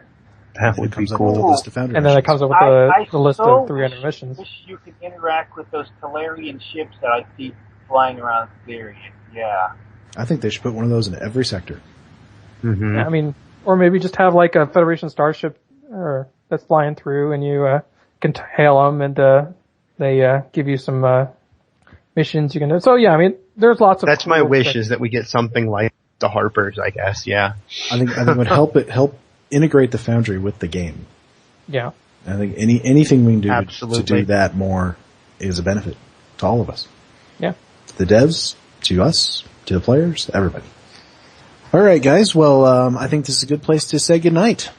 That would be cool. And then it comes up with the list of 300 missions. I wish you could interact with those Talarian ships that I see flying around Sirius. Yeah. I think they should put one of those in every sector. Yeah, I mean, or maybe just have like a Federation starship that's flying through, and you can hail them, and they give you some missions you can do. So yeah, I mean, there's lots of. That's my wish, is that we get something like the Harpers, I guess. Yeah. I think it would help integrate the Foundry with the game. Yeah. I think anything we can do to do that more is a benefit to all of us. Yeah. To the devs, to us, to the players, everybody. All right, guys. Well, I think this is a good place to say goodnight.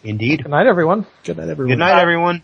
Indeed. Good night, everyone. Good night, everyone. Good night, everyone.